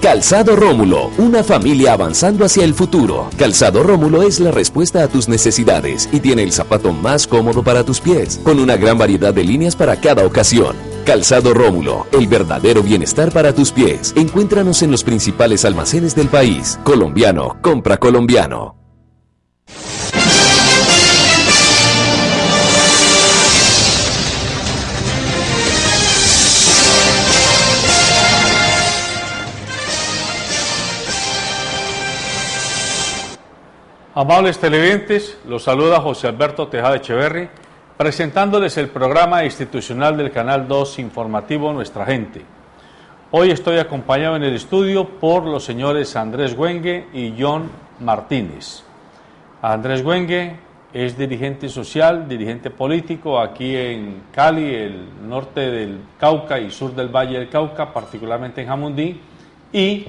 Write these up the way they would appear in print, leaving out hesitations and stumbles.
Calzado Rómulo, una familia avanzando hacia el futuro. Calzado Rómulo es la respuesta a tus necesidades y tiene el zapato más cómodo para tus pies, con una gran variedad de líneas para cada ocasión. Calzado Rómulo, el verdadero bienestar para tus pies. Encuéntranos en los principales almacenes del país. Colombiano, compra colombiano. Amables televidentes, los saluda José Alberto Tejada Echeverri, presentándoles el programa institucional del Canal 2 informativo Nuestra Gente. Hoy estoy acompañado en el estudio por los señores Andrés Güengue y John Martínez. Andrés Güengue es dirigente social, dirigente político aquí en Cali, el norte del Cauca y sur del Valle del Cauca, particularmente en Jamundí, y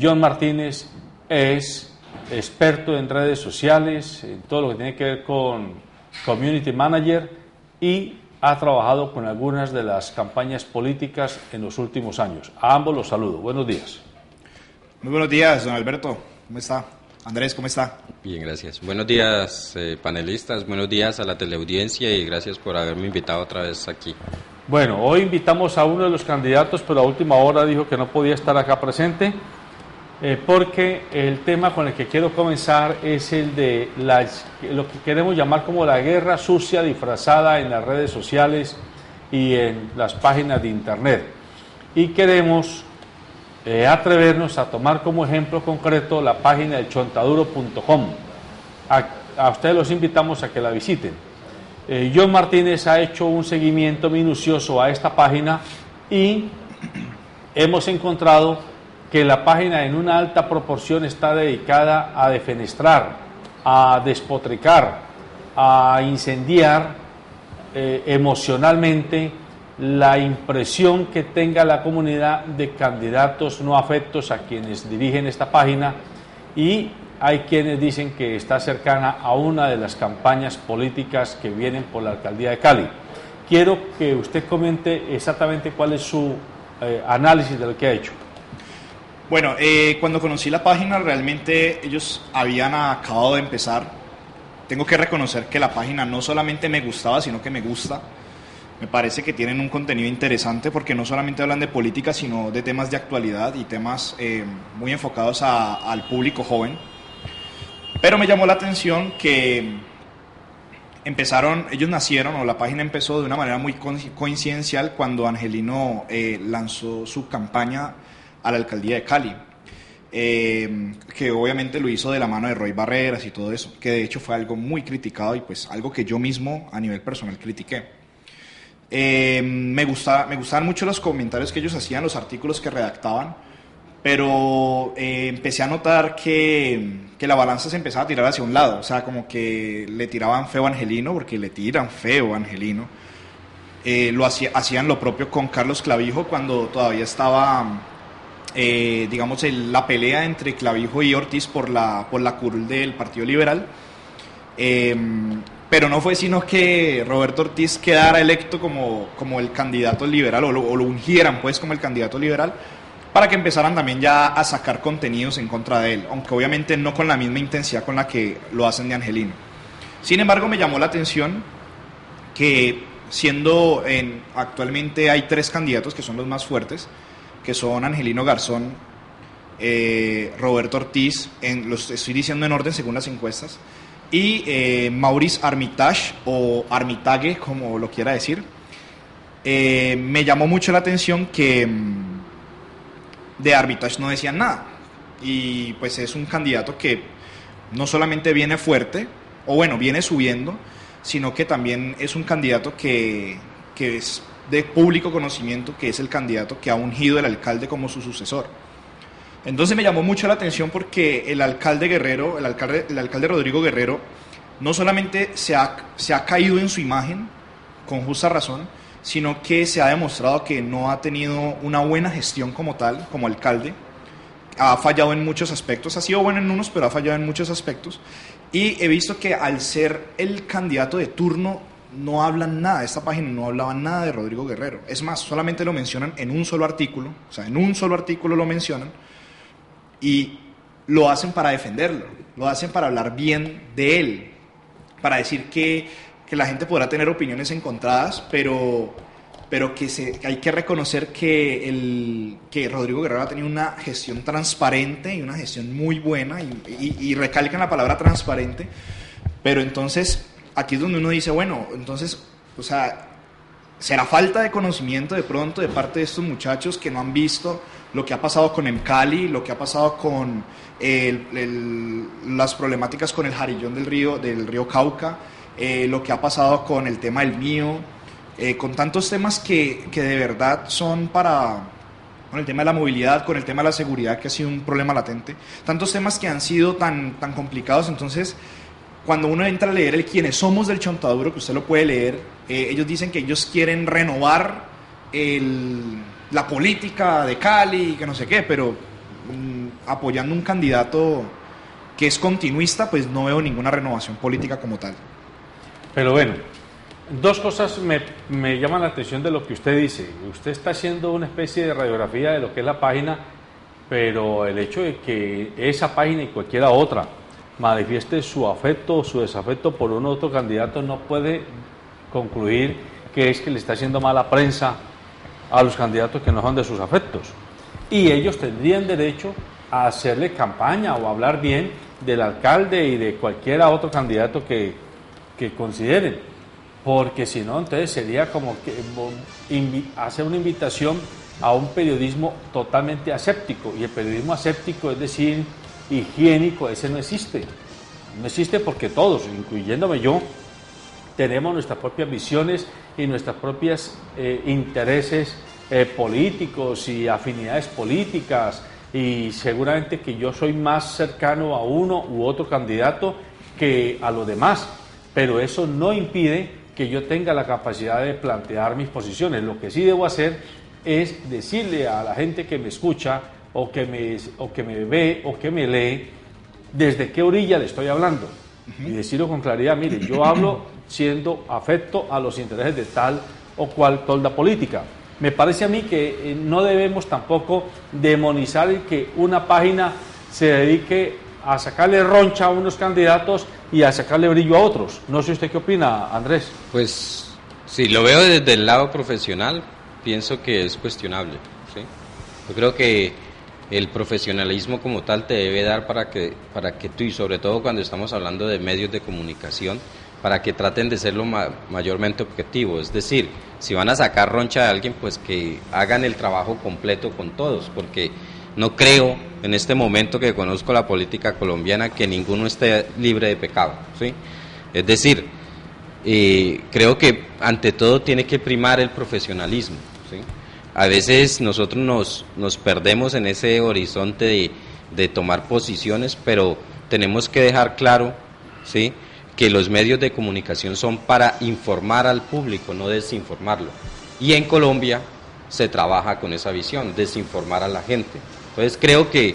John Martínez es experto en redes sociales, en todo lo que tiene que ver con community manager, y ha trabajado con algunas de las campañas políticas en los últimos años. A ambos los saludo. Buenos días. Muy buenos días, don Alberto. ¿Cómo está? Andrés, ¿cómo está? Bien, gracias. Buenos días, panelistas. Buenos días a la teleaudiencia y gracias por haberme invitado otra vez aquí. Bueno, hoy invitamos a uno de los candidatos, pero a última hora dijo que no podía estar acá presente. Porque el tema con el que quiero comenzar es el de lo que queremos llamar como la guerra sucia disfrazada en las redes sociales y en las páginas de internet. Y queremos atrevernos a tomar como ejemplo concreto la página de chontaduro.com. A ustedes los invitamos a que la visiten. John Martínez ha hecho un seguimiento minucioso a esta página y hemos encontrado que la página en una alta proporción está dedicada a defenestrar, a despotricar, a incendiar emocionalmente la impresión que tenga la comunidad de candidatos no afectos a quienes dirigen esta página, y hay quienes dicen que está cercana a una de las campañas políticas que vienen por la alcaldía de Cali. Quiero que usted comente exactamente cuál es su análisis de lo que ha hecho. Bueno, cuando conocí la página, realmente ellos habían acabado de empezar. Tengo que reconocer que la página no solamente me gustaba, sino que me gusta. Me parece que tienen un contenido interesante porque no solamente hablan de política, sino de temas de actualidad y temas muy enfocados al público joven. Pero me llamó la atención que ellos nacieron, o la página empezó de una manera muy coincidencial cuando Angelino lanzó su campaña a la alcaldía de Cali, que obviamente lo hizo de la mano de Roy Barreras y todo eso, que de hecho fue algo muy criticado y pues algo que yo mismo a nivel personal critiqué. Me gustaban mucho los comentarios que ellos hacían, los artículos que redactaban, pero empecé a notar que la balanza se empezaba a tirar hacia un lado, o sea, como que le tiraban feo a Angelino, porque le tiran feo a Angelino. Hacían lo propio con Carlos Clavijo cuando todavía estaba digamos la pelea entre Clavijo y Ortiz por la curul del Partido Liberal, pero no fue sino que Roberto Ortiz quedara electo como el candidato liberal, o lo ungieran pues como el candidato liberal, para que empezaran también ya a sacar contenidos en contra de él, aunque obviamente no con la misma intensidad con la que lo hacen de Angelino. Sin embargo, me llamó la atención que actualmente hay 3 candidatos que son los más fuertes, que son Angelino Garzón, Roberto Ortiz, los estoy diciendo en orden según las encuestas, y Maurice Armitage, o Armitage, como lo quiera decir. Me llamó mucho la atención que de Armitage no decían nada, y pues es un candidato que no solamente viene fuerte, o bueno, viene subiendo, sino que también es un candidato que es de público conocimiento, que es el candidato que ha ungido el alcalde como su sucesor. Entonces me llamó mucho la atención porque el alcalde Rodrigo Guerrero no solamente se ha caído en su imagen, con justa razón, sino que se ha demostrado que no ha tenido una buena gestión como tal, como alcalde. Ha fallado en muchos aspectos, ha sido bueno en unos, pero ha fallado en muchos aspectos. Y he visto que al ser el candidato de turno no hablan nada, esta página no hablaba nada de Rodrigo Guerrero. Es más, solamente lo mencionan en un solo artículo, o sea, en un solo artículo lo mencionan y lo hacen para defenderlo, lo hacen para hablar bien de él, para decir que la gente podrá tener opiniones encontradas, pero que hay que reconocer que Rodrigo Guerrero ha tenido una gestión transparente y una gestión muy buena, y recalcan la palabra transparente, pero entonces aquí es donde uno dice, bueno, entonces, o sea, será falta de conocimiento de pronto de parte de estos muchachos que no han visto lo que ha pasado con el Cali, lo que ha pasado con las problemáticas con el Jarillón del río Cauca, lo que ha pasado con el tema del Mío, con tantos temas que de verdad son con el tema de la movilidad, con el tema de la seguridad, que ha sido un problema latente, tantos temas que han sido tan complicados. Entonces, cuando uno entra a leer el Quiénes somos del Chontaduro, que usted lo puede leer, ellos dicen que ellos quieren renovar la política de Cali, que no sé qué, pero apoyando un candidato que es continuista, pues no veo ninguna renovación política como tal. Pero bueno, dos cosas me llaman la atención de lo que usted dice. Usted está haciendo una especie de radiografía de lo que es la página, pero el hecho de que esa página y cualquiera otra manifieste su afecto o su desafecto por uno u otro candidato no puede concluir que es que le está haciendo mala prensa a los candidatos que no son de sus afectos. Y ellos tendrían derecho a hacerle campaña o a hablar bien del alcalde y de cualquiera otro candidato que consideren, porque si no, entonces sería como que hacer una invitación a un periodismo totalmente aséptico, y el periodismo aséptico, es decir, higiénico, ese no existe. No existe porque todos, incluyéndome yo, tenemos nuestras propias visiones y nuestras propias intereses políticos y afinidades políticas, y seguramente que yo soy más cercano a uno u otro candidato que a los demás, pero eso no impide que yo tenga la capacidad de plantear mis posiciones. Lo que sí debo hacer es decirle a la gente que me escucha o que me ve o que me lee desde qué orilla le estoy hablando, y decirlo con claridad. Mire, yo hablo siendo afecto a los intereses de tal o cual tolda política. Me parece a mí que no debemos tampoco demonizar el que una página se dedique a sacarle roncha a unos candidatos y a sacarle brillo a otros. No sé usted qué opina, Andrés. Pues si lo veo desde el lado profesional, pienso que es cuestionable, ¿sí? Yo creo que el profesionalismo como tal te debe dar para que tú, y sobre todo cuando estamos hablando de medios de comunicación, para que traten de ser lo mayormente objetivo. Es decir, si van a sacar roncha de alguien, pues que hagan el trabajo completo con todos, porque no creo en este momento que conozco la política colombiana que ninguno esté libre de pecado, ¿sí? Es decir, creo que ante todo tiene que primar el profesionalismo, ¿sí? A veces nosotros nos perdemos en ese horizonte de tomar posiciones, pero tenemos que dejar claro, ¿sí?, que los medios de comunicación son para informar al público, no desinformarlo. Y en Colombia se trabaja con esa visión, desinformar a la gente. Entonces creo que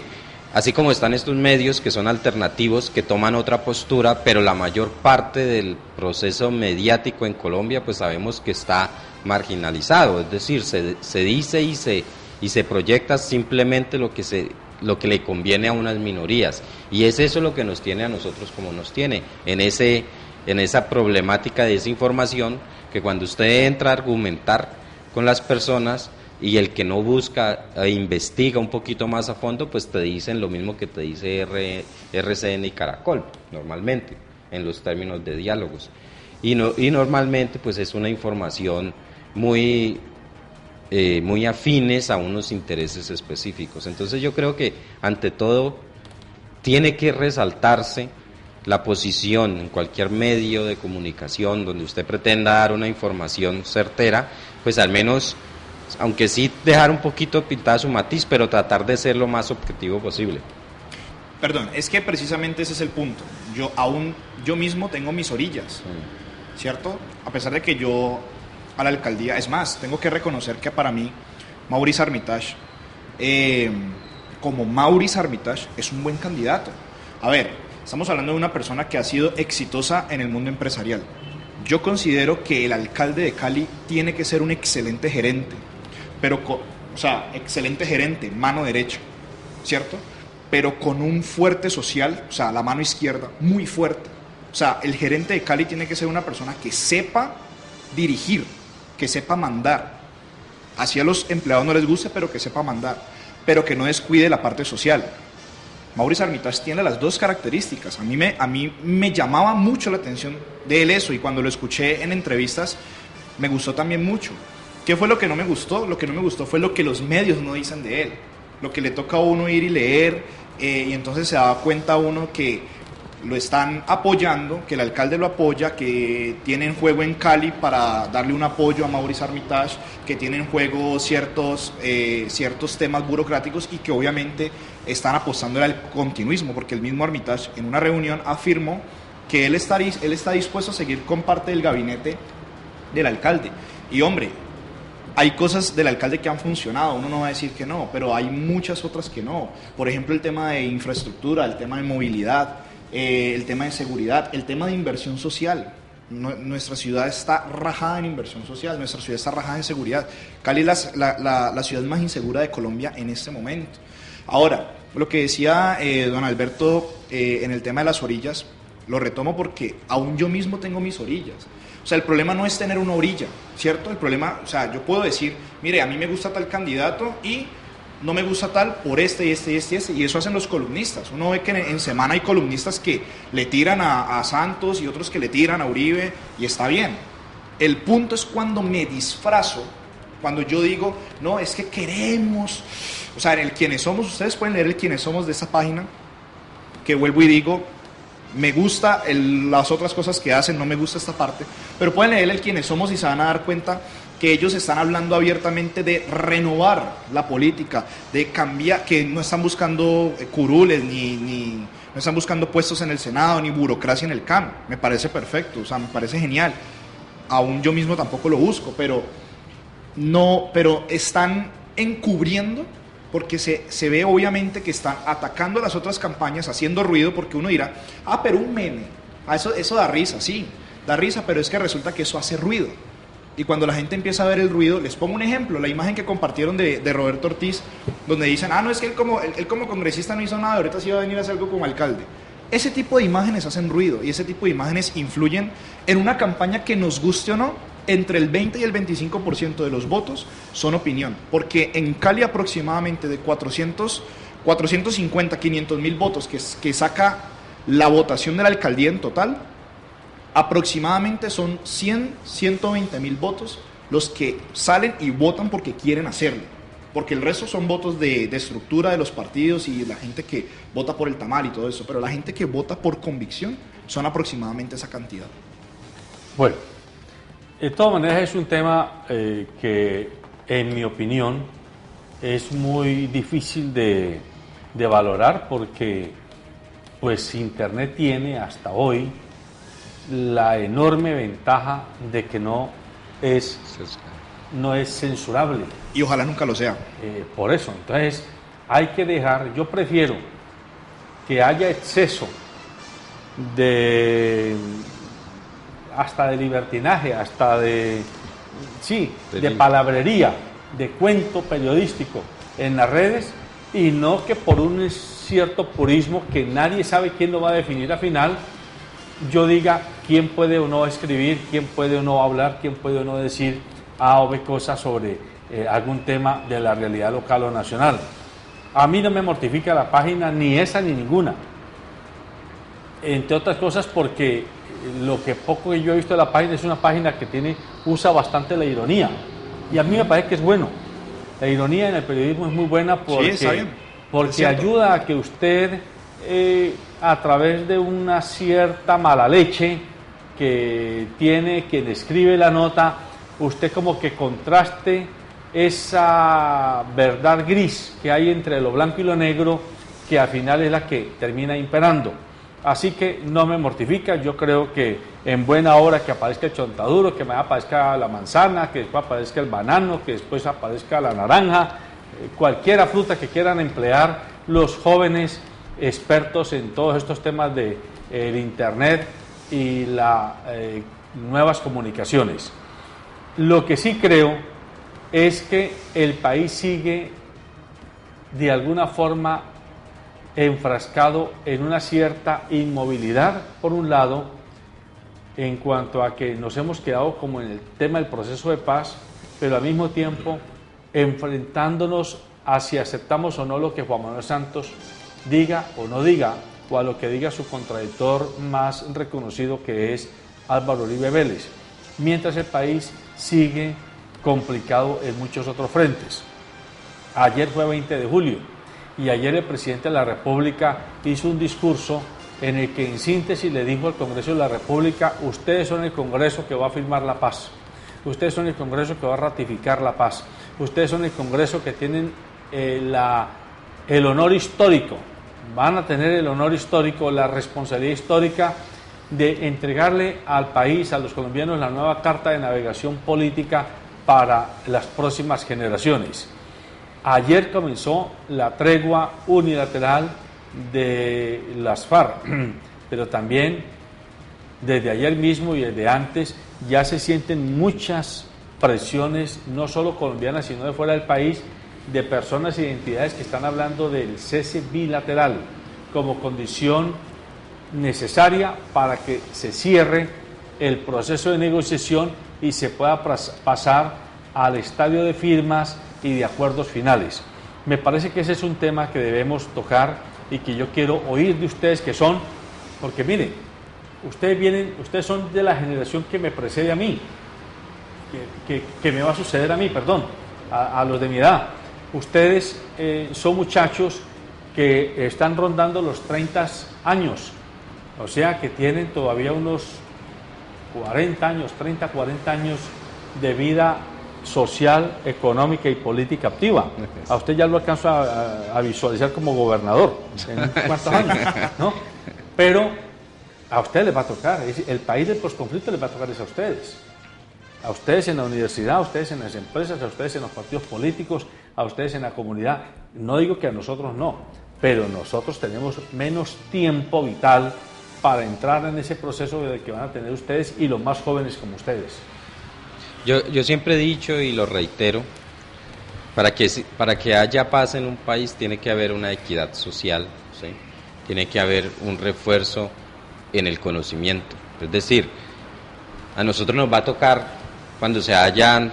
así como están estos medios que son alternativos, que toman otra postura, pero la mayor parte del proceso mediático en Colombia pues sabemos que está marginalizado, es decir, se dice y se proyecta simplemente lo que le conviene a unas minorías, y es eso lo que nos tiene a nosotros como nos tiene, en esa problemática de desinformación, que cuando usted entra a argumentar con las personas y el que no busca e investiga un poquito más a fondo, pues te dicen lo mismo que te dice RCN y Caracol, normalmente, en los términos de diálogos, y normalmente pues es una información muy afines a unos intereses específicos. Entonces yo creo que ante todo tiene que resaltarse la posición en cualquier medio de comunicación donde usted pretenda dar una información certera, pues al menos, aunque sí dejar un poquito pintada su matiz, pero tratar de ser lo más objetivo posible. Perdón, es que precisamente ese es el punto. Yo mismo tengo mis orillas, ¿cierto? A pesar de que yo a la alcaldía, es más, tengo que reconocer que para mí Maurice Armitage, como Maurice Armitage, es un buen candidato. A ver, estamos hablando de una persona que ha sido exitosa en el mundo empresarial. Yo considero que el alcalde de Cali tiene que ser un excelente gerente, pero excelente gerente, mano derecha, ¿cierto? Pero con un fuerte social, o sea, la mano izquierda, muy fuerte. O sea, el gerente de Cali tiene que ser una persona que sepa dirigir, que sepa mandar. Así a los empleados no les guste, pero que sepa mandar, pero que no descuide la parte social. Maurice Armitage tiene las dos características. A mí me llamaba mucho la atención de él eso, y cuando lo escuché en entrevistas me gustó también mucho. ¿Qué fue lo que no me gustó? Lo que no me gustó fue lo que los medios no dicen de él, lo que le toca a uno ir y leer, y entonces se da cuenta uno que lo están apoyando, que el alcalde lo apoya, que tienen juego en Cali para darle un apoyo a Maurice Armitage, que tienen juego ciertos temas burocráticos, y que obviamente están apostando al continuismo, porque el mismo Armitage en una reunión afirmó que él está dispuesto a seguir con parte del gabinete del alcalde. Y hombre, hay cosas del alcalde que han funcionado, uno no va a decir que no, pero hay muchas otras que no. Por ejemplo, el tema de infraestructura, el tema de movilidad, el tema de seguridad, el tema de inversión social. Nuestra ciudad está rajada en inversión social, nuestra ciudad está rajada en seguridad. Cali es la ciudad más insegura de Colombia en este momento. Ahora, lo que decía don Alberto en el tema de las orillas, lo retomo porque aún yo mismo tengo mis orillas. O sea, el problema no es tener una orilla, ¿cierto? El problema, o sea, yo puedo decir, mire, a mí me gusta tal candidato y no me gusta tal por este, y eso hacen los columnistas. Uno ve que en semana hay columnistas que le tiran a Santos y otros que le tiran a Uribe, y está bien. El punto es cuando me disfrazo, cuando yo digo, no, es que queremos, o sea, en el Quiénes Somos, ustedes pueden leer el Quiénes Somos de esa página, que vuelvo y digo, me gusta las otras cosas que hacen, no me gusta esta parte, pero pueden leer el Quiénes Somos y se van a dar cuenta que ellos están hablando abiertamente de renovar la política, de cambiar, que no están buscando curules, ni no están buscando puestos en el Senado, ni burocracia en el CAM. Me parece perfecto, o sea, me parece genial. Aún yo mismo tampoco lo busco, pero están encubriendo, porque se ve obviamente que están atacando las otras campañas, haciendo ruido, porque uno dirá, pero un meme, eso da risa, sí, da risa, pero es que resulta que eso hace ruido. Y cuando la gente empieza a ver el ruido, les pongo un ejemplo, la imagen que compartieron de Roberto Ortiz, donde dicen, no, es que él como congresista no hizo nada, ahorita sí va a venir a hacer algo como alcalde. Ese tipo de imágenes hacen ruido, y ese tipo de imágenes influyen en una campaña que, nos guste o no, entre el 20 y el 25% de los votos son opinión, porque en Cali aproximadamente de 450, 500 mil votos que saca la votación de la alcaldía en total, aproximadamente son 100, 120 mil votos los que salen y votan porque quieren hacerlo, porque el resto son votos de estructura de los partidos y la gente que vota por el tamal y todo eso, pero la gente que vota por convicción son aproximadamente esa cantidad. Bueno, de todas maneras es un tema que, en mi opinión, es muy difícil de valorar, porque pues Internet tiene hasta hoy la enorme ventaja de que no es censurable. Y ojalá nunca lo sea. Por eso, entonces hay que dejar, yo prefiero que haya exceso hasta de libertinaje, hasta de palabrería, de cuento periodístico en las redes, y no que por un cierto purismo que nadie sabe quién lo va a definir al final, yo diga quién puede o no escribir, quién puede o no hablar, quién puede o no decir A o B cosas sobre algún tema de la realidad local o nacional. A mí no me mortifica la página, ni esa ni ninguna, entre otras cosas porque lo que poco que yo he visto de la página es una página que usa bastante la ironía, y a mí me parece que es bueno. La ironía en el periodismo es muy buena porque ayuda a que usted, a través de una cierta mala leche que tiene quien escribe la nota, usted como que contraste esa verdad gris que hay entre lo blanco y lo negro, que al final es la que termina imperando. Así que no me mortifica. Yo creo que en buena hora que aparezca el chontaduro, que me aparezca la manzana, que después aparezca el banano, que después aparezca la naranja, cualquiera fruta que quieran emplear los jóvenes expertos en todos estos temas de el internet y la nuevas comunicaciones. Lo que sí creo es que el país sigue de alguna forma enfrascado en una cierta inmovilidad, por un lado, en cuanto a que nos hemos quedado como en el tema del proceso de paz, pero al mismo tiempo enfrentándonos a si aceptamos o no lo que Juan Manuel Santos diga o no diga, o a lo que diga su contradictor más reconocido, que es Álvaro Uribe Vélez, mientras el país sigue complicado en muchos otros frentes. Ayer fue 20 de julio y ayer el presidente de la República hizo un discurso en el que en síntesis le dijo al Congreso de la República: ustedes son el Congreso que va a firmar la paz, ustedes son el Congreso que va a ratificar la paz, ustedes son el Congreso que tienen el honor histórico, van a tener el honor histórico, la responsabilidad histórica de entregarle al país, a los colombianos, la nueva carta de navegación política para las próximas generaciones. Ayer comenzó la tregua unilateral de las FARC, pero también desde ayer mismo y desde antes ya se sienten muchas presiones, no solo colombianas, sino de fuera del país, de personas e identidades que están hablando del cese bilateral como condición necesaria para que se cierre el proceso de negociación y se pueda pasar al estadio de firmas y de acuerdos finales. Me parece que ese es un tema que debemos tocar y que yo quiero oír de ustedes, que son, porque miren, ustedes son de la generación que me precede a mí, que me va a suceder a mí, perdón, a los de mi edad. Ustedes son muchachos que están rondando los 30 años, o sea que tienen todavía unos 40 años, 30, 40 años de vida social, económica y política activa. A usted ya lo alcanzo a visualizar como gobernador en cuántos años, ¿no? Pero a ustedes les va a tocar, el país del posconflicto les va a tocar es a ustedes en la universidad, a ustedes en las empresas, a ustedes en los partidos políticos, a ustedes en la comunidad. No digo que a nosotros no, pero nosotros tenemos menos tiempo vital para entrar en ese proceso del que van a tener ustedes y los más jóvenes como ustedes. Yo siempre he dicho y lo reitero, para que haya paz en un país tiene que haber una equidad social, ¿sí? Tiene que haber un refuerzo en el conocimiento. Es decir, a nosotros nos va a tocar cuando se hayan,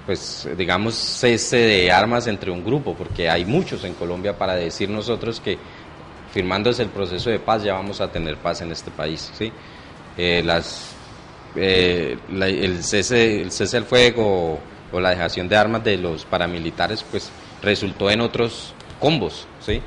pues digamos, cese de armas entre un grupo, porque hay muchos en Colombia para decir nosotros que firmándose el proceso de paz ya vamos a tener paz en este país, ¿sí? El cese al fuego o la dejación de armas de los paramilitares pues resultó en otros combos, ¿sí?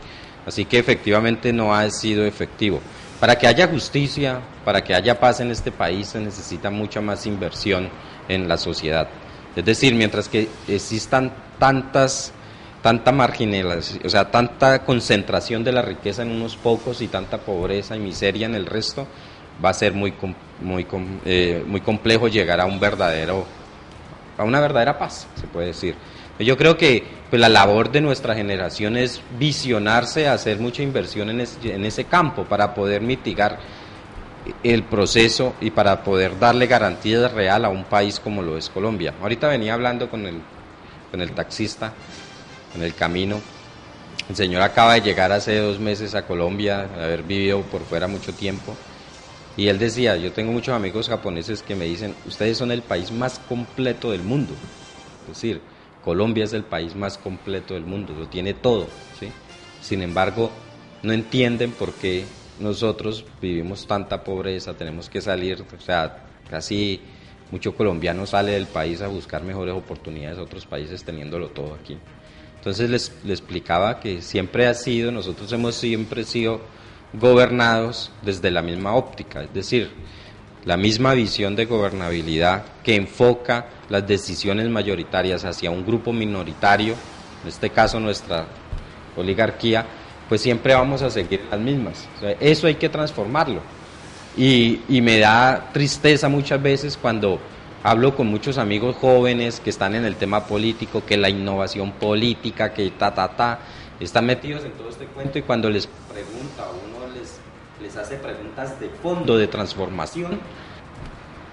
Así que efectivamente no ha sido efectivo. Para que haya justicia, para que haya paz en este país se necesita mucha más inversión en la sociedad. Es decir, mientras que existan tanta marginalización, o sea, tanta concentración de la riqueza en unos pocos y tanta pobreza y miseria en el resto, va a ser muy complejo llegar a una verdadera paz, se puede decir. Yo creo que pues, la labor de nuestra generación es visionarse, hacer mucha inversión en ese campo para poder mitigar el proceso y para poder darle garantía real a un país como lo es Colombia. Ahorita venía hablando con el taxista en el camino. El señor acaba de llegar hace 2 meses a Colombia, haber vivido por fuera mucho tiempo. Y él decía, yo tengo muchos amigos japoneses que me dicen, ustedes son el país más completo del mundo. Es decir, Colombia es el país más completo del mundo, lo tiene todo, ¿sí? Sin embargo, no entienden por qué nosotros vivimos tanta pobreza, tenemos que salir, o sea, casi mucho colombiano sale del país a buscar mejores oportunidades a otros países teniéndolo todo aquí. Entonces les explicaba que nosotros hemos siempre sido gobernados desde la misma óptica, es decir, la misma visión de gobernabilidad que enfoca las decisiones mayoritarias hacia un grupo minoritario, en este caso nuestra oligarquía, pues siempre vamos a seguir las mismas. O sea, eso hay que transformarlo. Y me da tristeza muchas veces cuando hablo con muchos amigos jóvenes que están en el tema político, que la innovación política, que están metidos en todo este cuento y cuando les pregunta o uno les hace preguntas de fondo de transformación,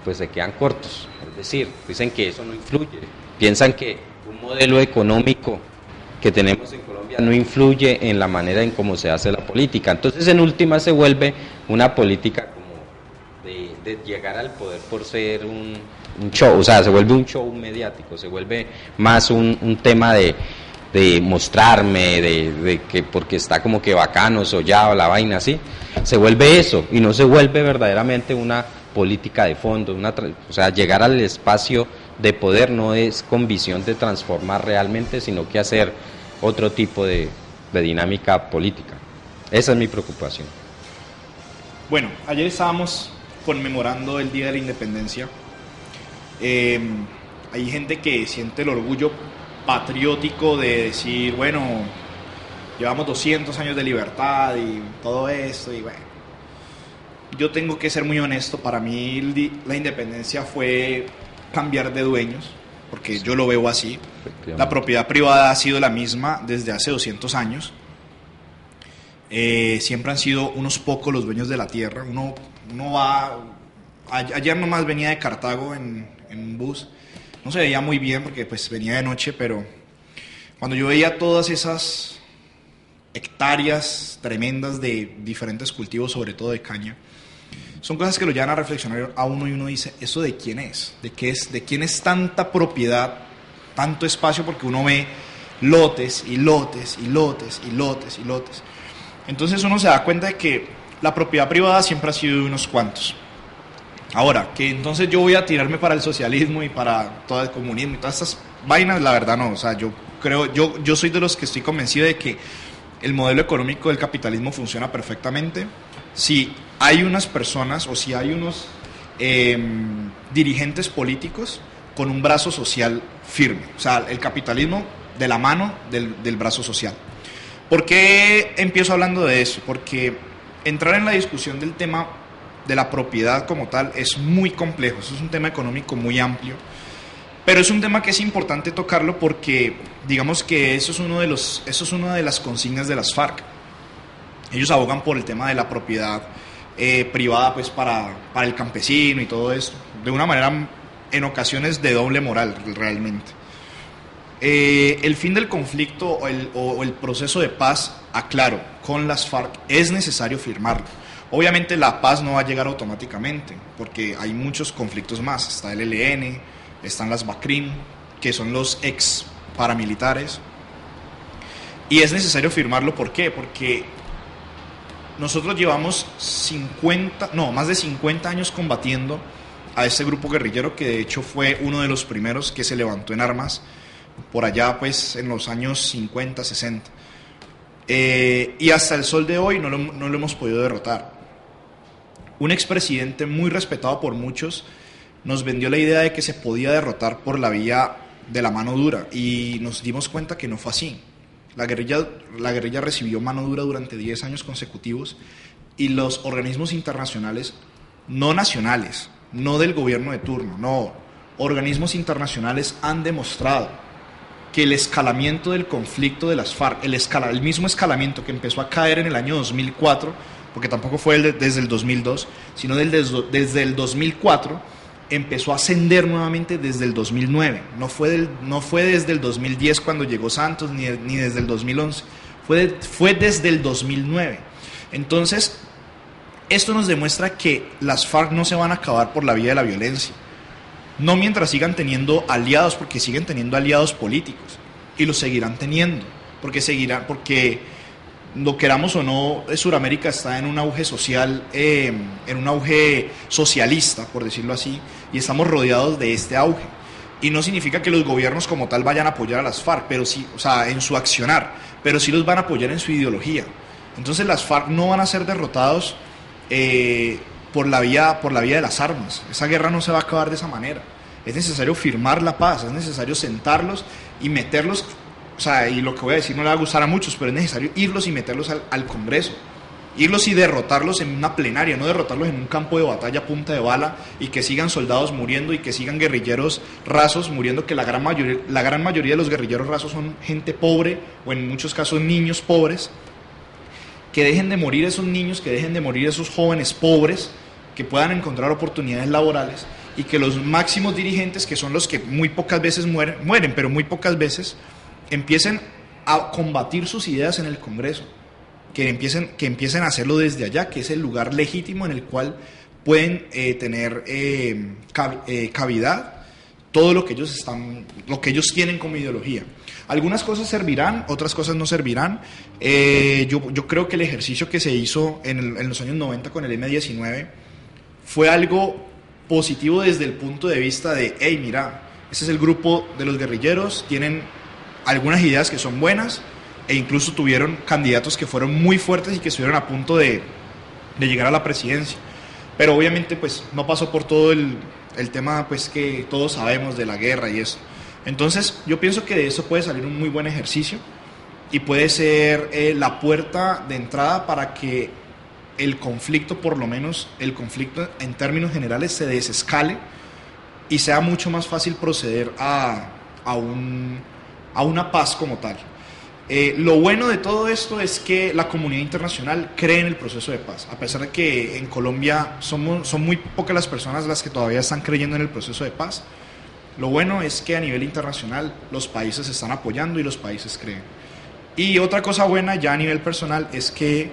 pues se quedan cortos. Es decir, dicen que eso no influye, piensan que un modelo económico que tenemos en Colombia no influye en la manera en cómo se hace la política. Entonces, en última, se vuelve una política como de llegar al poder por ser un show, o sea, se vuelve un show mediático, se vuelve más un tema de mostrarme, de que porque está como que bacano, sollado, la vaina así, se vuelve eso, y no se vuelve verdaderamente una política de fondo, o sea, llegar al espacio de poder no es con visión de transformar realmente, sino que hacer otro tipo de dinámica política. Esa es mi preocupación. Bueno, ayer estábamos conmemorando el Día de la Independencia. Hay gente que siente el orgullo patriótico de decir, bueno, llevamos 200 años de libertad y todo esto, y bueno, yo tengo que ser muy honesto, para mí la independencia fue cambiar de dueños, porque yo lo veo así. La propiedad privada ha sido la misma desde hace 200 años. Siempre han sido unos pocos los dueños de la tierra. Uno va... Ayer nomás venía de Cartago en un bus. No se veía muy bien porque pues venía de noche, pero cuando yo veía todas esas hectáreas tremendas de diferentes cultivos, sobre todo de caña, son cosas que lo llevan a reflexionar a uno, y uno dice, ¿eso de quién es? ¿De qué es? ¿De quién es tanta propiedad, tanto espacio? Porque uno ve lotes y lotes y lotes y lotes y lotes. Entonces uno se da cuenta de que la propiedad privada siempre ha sido de unos cuantos. Ahora, que entonces yo voy a tirarme para el socialismo y para todo el comunismo y todas estas vainas, la verdad no. O sea, yo soy de los que estoy convencido de que el modelo económico del capitalismo funciona perfectamente si hay unas personas o si hay unos dirigentes políticos con un brazo social firme. O sea, el capitalismo de la mano del brazo social. ¿Por qué empiezo hablando de eso? Porque entrar en la discusión del tema de la propiedad como tal es muy complejo. Eso es un tema económico muy amplio, pero es un tema que es importante tocarlo porque digamos que eso es una de las consignas de las FARC. Ellos abogan por el tema de la propiedad privada, pues para el campesino y todo esto, de una manera en ocasiones de doble moral realmente. El fin del conflicto o el proceso de paz, aclaro, con las FARC es necesario firmarlo. Obviamente la paz no va a llegar automáticamente, porque hay muchos conflictos más. Está el ELN, están las BACRIM, que son los ex paramilitares. Y es necesario firmarlo, ¿por qué? Porque nosotros llevamos más de 50 años combatiendo a este grupo guerrillero, que de hecho fue uno de los primeros que se levantó en armas, por allá pues en los años 50, 60. Y hasta el sol de hoy no lo hemos podido derrotar. Un expresidente muy respetado por muchos nos vendió la idea de que se podía derrotar por la vía de la mano dura, y nos dimos cuenta que no fue así. La guerrilla recibió mano dura durante 10 años consecutivos, y los organismos internacionales, no nacionales, no del gobierno de turno, no, organismos internacionales han demostrado que el escalamiento del conflicto de las FARC, el mismo escalamiento que empezó a caer en el año 2004, porque tampoco fue desde el 2002, sino desde el 2004, empezó a ascender nuevamente desde el 2009. No fue desde el 2010 cuando llegó Santos, ni desde el 2011, fue desde el 2009. Entonces, esto nos demuestra que las FARC no se van a acabar por la vía de la violencia. No mientras sigan teniendo aliados, porque siguen teniendo aliados políticos, y los seguirán teniendo, porque lo queramos o no, Sudamérica está en un auge social, en un auge socialista, por decirlo así, y estamos rodeados de este auge. Y no significa que los gobiernos como tal vayan a apoyar a las FARC, pero sí, o sea, en su accionar, pero sí los van a apoyar en su ideología. Entonces las FARC no van a ser derrotados por la vía de las armas. Esa guerra no se va a acabar de esa manera. Es necesario firmar la paz, es necesario sentarlos y meterlos. O sea, y lo que voy a decir no le va a gustar a muchos, pero es necesario irlos y meterlos al Congreso, irlos y derrotarlos en una plenaria, no derrotarlos en un campo de batalla a punta de bala, y que sigan soldados muriendo y que sigan guerrilleros rasos muriendo, que la gran mayoría de los guerrilleros rasos son gente pobre, o en muchos casos niños pobres. Que dejen de morir esos niños, que dejen de morir esos jóvenes pobres, que puedan encontrar oportunidades laborales, y que los máximos dirigentes, que son los que muy pocas veces mueren, pero muy pocas veces, empiecen a combatir sus ideas en el Congreso, que empiecen a hacerlo desde allá, que es el lugar legítimo en el cual pueden tener cavidad todo lo que ellos tienen como ideología. Algunas cosas servirán, otras cosas no servirán. Yo creo que el ejercicio que se hizo en los años 90 con el M-19 fue algo positivo desde el punto de vista de, hey, mira, ese es el grupo de los guerrilleros, tienen algunas ideas que son buenas, e incluso tuvieron candidatos que fueron muy fuertes y que estuvieron a punto de llegar a la presidencia. Pero obviamente pues no pasó por todo el tema pues que todos sabemos de la guerra y eso. Entonces yo pienso que de eso puede salir un muy buen ejercicio y puede ser la puerta de entrada para que el conflicto, por lo menos el conflicto en términos generales, se desescale y sea mucho más fácil proceder a una paz como tal. Lo bueno de todo esto es que la comunidad internacional cree en el proceso de paz, a pesar de que en Colombia son muy pocas las personas las que todavía están creyendo en el proceso de paz. Lo bueno es que a nivel internacional los países están apoyando y los países creen. Y otra cosa buena ya a nivel personal es que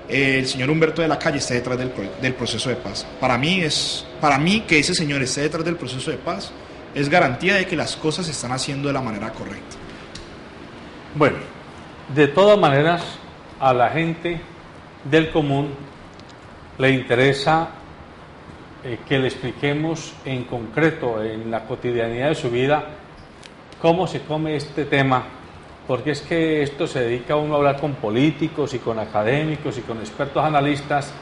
el señor Humberto de la Calle esté detrás del proceso de paz. Para mí que ese señor esté detrás del proceso de paz es garantía de que las cosas se están haciendo de la manera correcta. Bueno, de todas maneras, a la gente del común le interesa que le expliquemos en concreto, en la cotidianidad de su vida, cómo se come este tema, porque es que esto se dedica a uno a hablar con políticos y con académicos y con expertos analistas,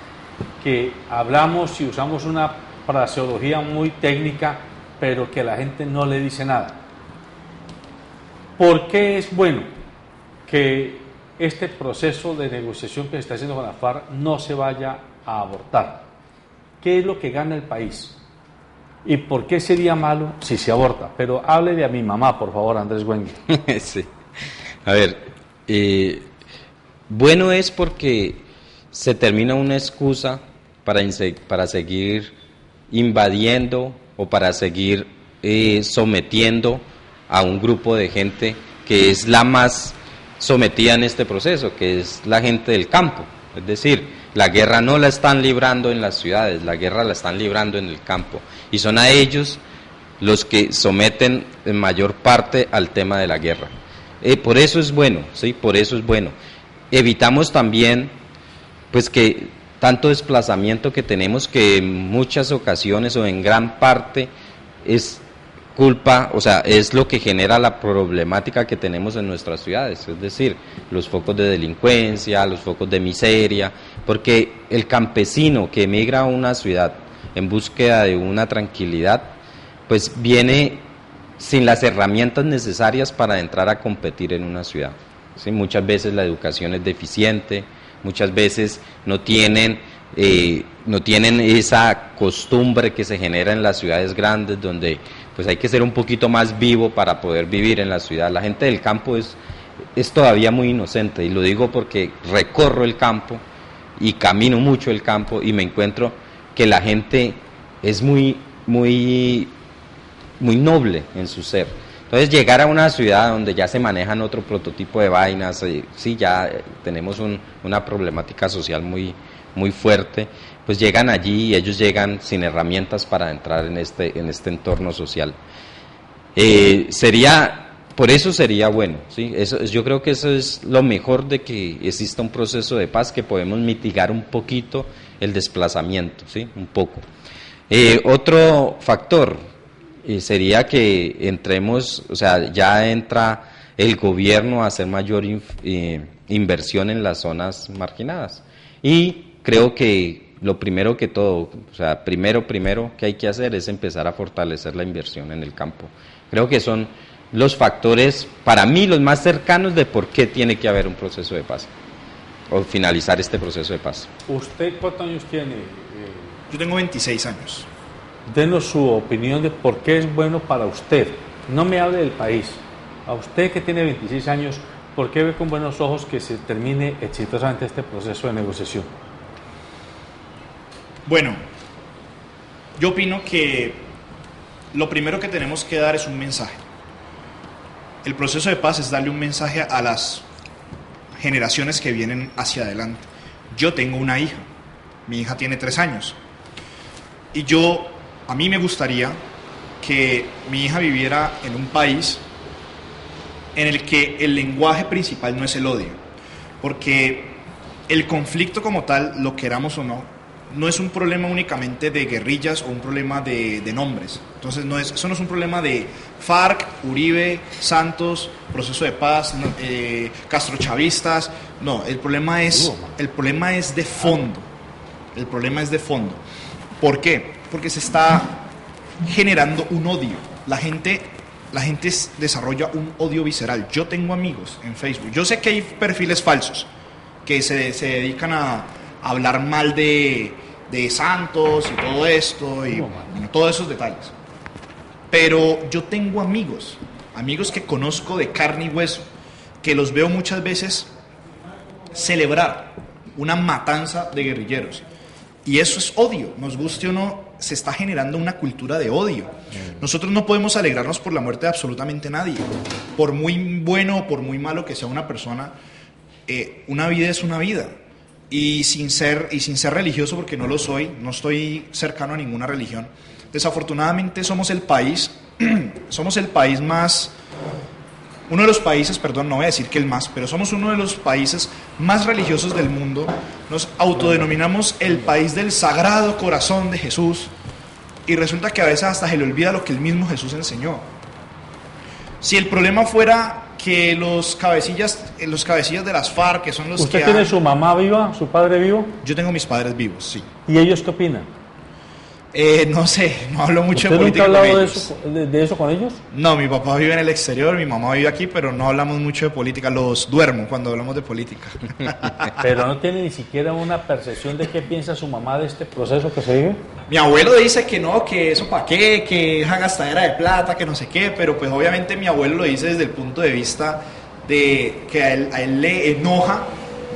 que hablamos y usamos una fraseología muy técnica, pero que a la gente no le dice nada. ¿Por qué es bueno que este proceso de negociación que se está haciendo con la FARC no se vaya a abortar? ¿Qué es lo que gana el país? ¿Y por qué sería malo si se aborta? Pero háblele a mi mamá, por favor, Andrés Güengue. Sí. A ver, bueno es porque se termina una excusa para seguir invadiendo o para seguir sometiendo a un grupo de gente que es la más sometida en este proceso, que es la gente del campo. Es decir, la guerra no la están librando en las ciudades, la guerra la están librando en el campo, y son a ellos los que someten en mayor parte al tema de la guerra. Por eso es bueno, ¿sí? Por eso es bueno. Evitamos también pues que tanto desplazamiento que tenemos, que en muchas ocasiones o en gran parte es culpa, o sea, es lo que genera la problemática que tenemos en nuestras ciudades, es decir, los focos de delincuencia, los focos de miseria, porque el campesino que emigra a una ciudad en búsqueda de una tranquilidad, pues viene sin las herramientas necesarias para entrar a competir en una ciudad, ¿sí? Muchas veces la educación es deficiente, muchas veces no tienen esa costumbre que se genera en las ciudades grandes, donde pues hay que ser un poquito más vivo para poder vivir en la ciudad. La gente del campo es todavía muy inocente, y lo digo porque recorro el campo y camino mucho el campo y me encuentro que la gente es muy noble en su ser. Entonces llegar a una ciudad donde ya se manejan otro prototipo de vainas, sí, ya tenemos una problemática social muy fuerte, pues llegan allí y ellos llegan sin herramientas para entrar en este entorno social. Por eso sería bueno, ¿sí? Yo creo que eso es lo mejor de que exista un proceso de paz, que podemos mitigar un poquito el desplazamiento, ¿sí? Un poco. Otro factor sería que entremos, o sea, ya entra el gobierno a hacer mayor inversión en las zonas marginadas. Y creo que lo primero que todo, o sea, primero que hay que hacer es empezar a fortalecer la inversión en el campo. Creo que son los factores, para mí, los más cercanos de por qué tiene que haber un proceso de paz, o finalizar este proceso de paz. ¿Usted cuántos años tiene? Yo tengo 26 años. Denos su opinión de por qué es bueno para usted. No me hable del país. A usted que tiene 26 años, ¿por qué ve con buenos ojos que se termine exitosamente este proceso de negociación? Bueno, yo opino que lo primero que tenemos que dar es un mensaje. El proceso de paz es darle un mensaje a las generaciones que vienen hacia adelante. Yo tengo una hija, mi hija tiene 3 años, y a mí me gustaría que mi hija viviera en un país en el que el lenguaje principal no es el odio, porque el conflicto como tal, lo queramos o no, no es un problema únicamente de guerrillas o un problema de nombres. Entonces eso no es un problema de FARC, Uribe, Santos, proceso de paz, castrochavistas. No, el problema es de fondo. El problema es de fondo. ¿Por qué? Porque se está generando un odio. La gente desarrolla un odio visceral. Yo tengo amigos en Facebook. Yo sé que hay perfiles falsos que se dedican a hablar mal de Santos y todo esto y todos esos detalles. Pero yo tengo amigos que conozco de carne y hueso, que los veo muchas veces celebrar una matanza de guerrilleros. Y eso es odio, nos guste o no, se está generando una cultura de odio. Nosotros no podemos alegrarnos por la muerte de absolutamente nadie. Por muy bueno o por muy malo que sea una persona, una vida es una vida. Y sin ser religioso, porque no lo soy, no estoy cercano a ninguna religión, desafortunadamente somos el país más, uno de los países, perdón, no voy a decir que el más, pero somos uno de los países más religiosos del mundo. Nos autodenominamos el país del Sagrado Corazón de Jesús, y resulta que a veces hasta se le olvida lo que el mismo Jesús enseñó. Si el problema fuera que los cabecillas de las FARC, que son los ¿Usted que... tiene su mamá viva, su padre vivo? Yo tengo mis padres vivos, sí. ¿Y ellos qué opinan? No sé, no hablo mucho de ¿Usted política nunca ha con hablado ellos. de eso con ellos? No, mi papá vive en el exterior, mi mamá vive aquí, pero no hablamos mucho de política. Los duermo cuando hablamos de política. Pero no tiene ni siquiera una percepción de qué piensa su mamá de este proceso que se vive. Mi abuelo dice que no, que eso para qué, que esa gastadera de plata, que no sé qué, pero pues obviamente mi abuelo lo dice desde el punto de vista de que a él le enoja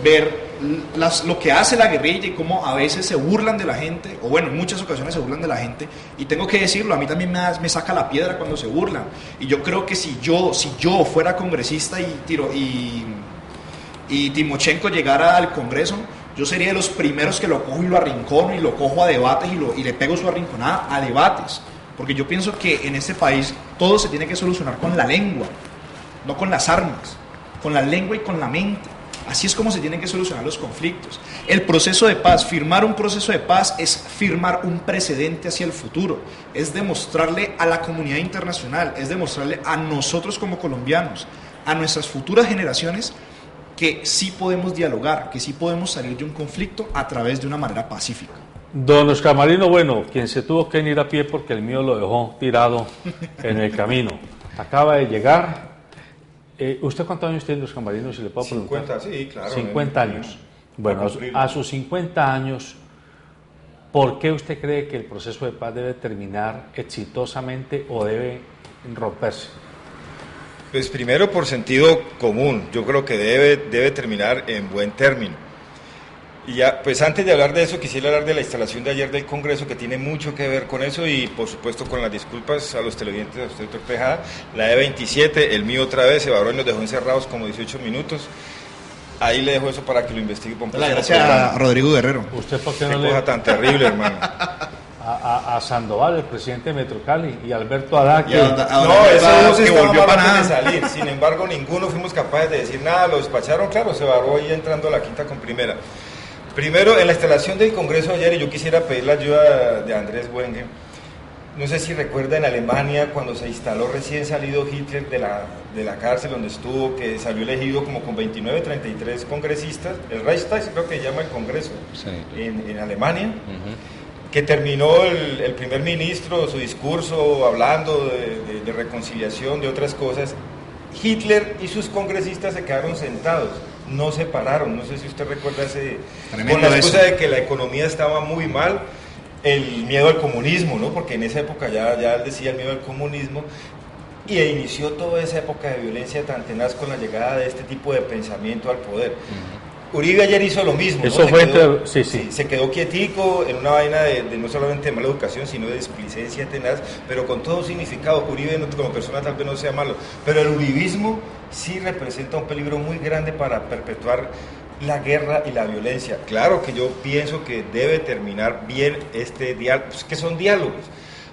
ver lo que hace la guerrilla y cómo a veces se burlan de la gente, o bueno, en muchas ocasiones se burlan de la gente, y tengo que decirlo, a mí también me saca la piedra cuando se burlan, y yo creo que si yo fuera congresista y Timochenko llegara al Congreso, yo sería de los primeros que lo cojo y lo arrincono y lo cojo a debates y le pego su arrinconada a debates, porque yo pienso que en este país todo se tiene que solucionar con la lengua, no con las armas, con la lengua y con la mente. Así es como se tienen que solucionar los conflictos. El proceso de paz, firmar un proceso de paz es firmar un precedente hacia el futuro, es demostrarle a la comunidad internacional, es demostrarle a nosotros como colombianos, a nuestras futuras generaciones, que sí podemos dialogar, que sí podemos salir de un conflicto a través de una manera pacífica. Don Oscar Marino, bueno, quien se tuvo que ir a pie porque el mío lo dejó tirado en el camino. Acaba de llegar. ¿Usted cuántos años tiene, Oscar Marino, si le puedo preguntar? 50, sí, claro. 50 años. Bueno, a sus 50 años, ¿por qué usted cree que el proceso de paz debe terminar exitosamente o debe romperse? Pues primero por sentido común, yo creo que debe terminar en buen término. Y ya, pues antes de hablar de eso, quisiera hablar de la instalación de ayer del Congreso, que tiene mucho que ver con eso, y por supuesto con las disculpas a los televidentes, a usted, doctor Tejada. La E27, el mío otra vez, se varó y nos dejó encerrados como 18 minutos. Ahí le dejo eso para que lo investigue. Gracias a Rodrigo Guerrero. ¿Usted por qué Qué no le... cosa tan terrible, hermano. A Sandoval, el presidente de Metrocali, y Alberto Haddad, que... No, esos que estaban volvió para mal nada de salir. Sin embargo, ninguno fuimos capaces de decir nada. Lo despacharon, claro, se varó ahí entrando a la quinta con primera. Primero, en la instalación del Congreso ayer, y yo quisiera pedir la ayuda de Andrés Wenge. No sé si recuerda en Alemania cuando se instaló recién salido Hitler de la cárcel donde estuvo, que salió elegido como con 29, 33 congresistas, el Reichstag creo que se llama el Congreso, sí, en Alemania, que terminó el primer ministro su discurso hablando de reconciliación, de otras cosas. Hitler y sus congresistas se quedaron sentados, no se pararon. No sé si usted recuerda con la excusa de que la economía estaba muy mal, el miedo al comunismo, ¿no? Porque en esa época ya él decía el miedo al comunismo, y inició toda esa época de violencia tan tenaz con la llegada de este tipo de pensamiento al poder. Uribe ayer hizo lo mismo. Eso ¿no? fue sí. Se quedó quietico en una vaina de no solamente de mala educación, sino de displicencia tenaz, pero con todo significado. Uribe como persona tal vez no sea malo, pero el uribismo sí representa un peligro muy grande para perpetuar la guerra y la violencia. Claro que yo pienso que debe terminar bien este diálogo, pues que son diálogos.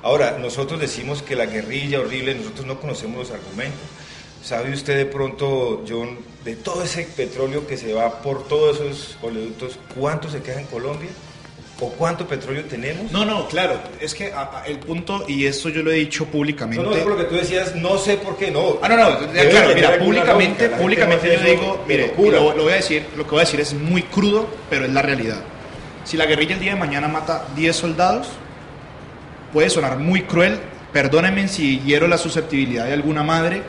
Ahora, nosotros decimos que la guerrilla horrible, nosotros no conocemos los argumentos. ¿Sabe usted de pronto, John, de todo ese petróleo que se va por todos esos oleoductos, cuánto se queda en Colombia? ¿O cuánto petróleo tenemos? No, claro, es que el punto, y esto yo lo he dicho públicamente... No, es por lo que tú decías, no sé por qué no. Claro, mira, públicamente yo digo, mire, lo voy a decir, lo que voy a decir es muy crudo, pero es la realidad. Si la guerrilla el día de mañana mata 10 soldados, puede sonar muy cruel, perdónenme si hiero la susceptibilidad de alguna madre,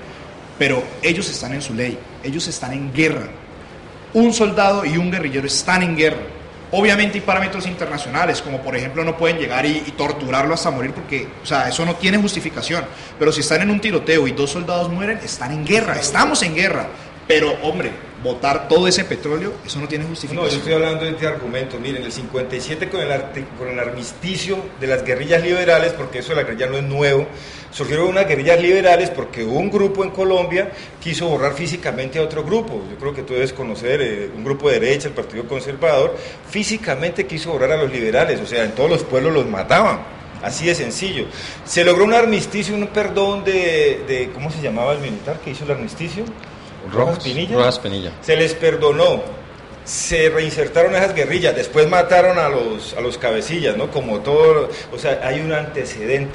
pero ellos están en su ley, ellos están en guerra. Un soldado y un guerrillero están en guerra. Obviamente hay parámetros internacionales, como por ejemplo no pueden llegar y torturarlo hasta morir porque, o sea, eso no tiene justificación. Pero si están en un tiroteo y 2 soldados mueren, están en guerra, estamos en guerra. Pero, hombre, botar todo ese petróleo, eso no tiene justificación. No, yo estoy hablando de este argumento. Miren, el 57 con el armisticio de las guerrillas liberales, porque eso de la guerrilla no es nuevo, surgieron unas guerrillas liberales porque un grupo en Colombia quiso borrar físicamente a otro grupo. Yo creo que tú debes conocer un grupo de derecha, el Partido Conservador, físicamente quiso borrar a los liberales, o sea, en todos los pueblos los mataban. Así de sencillo. Se logró un armisticio, un perdón de ¿cómo se llamaba el militar que hizo el armisticio? Rojas Pinilla. Se les perdonó, se reinsertaron esas guerrillas, después mataron a los cabecillas, ¿no? Como todo, o sea, hay un antecedente.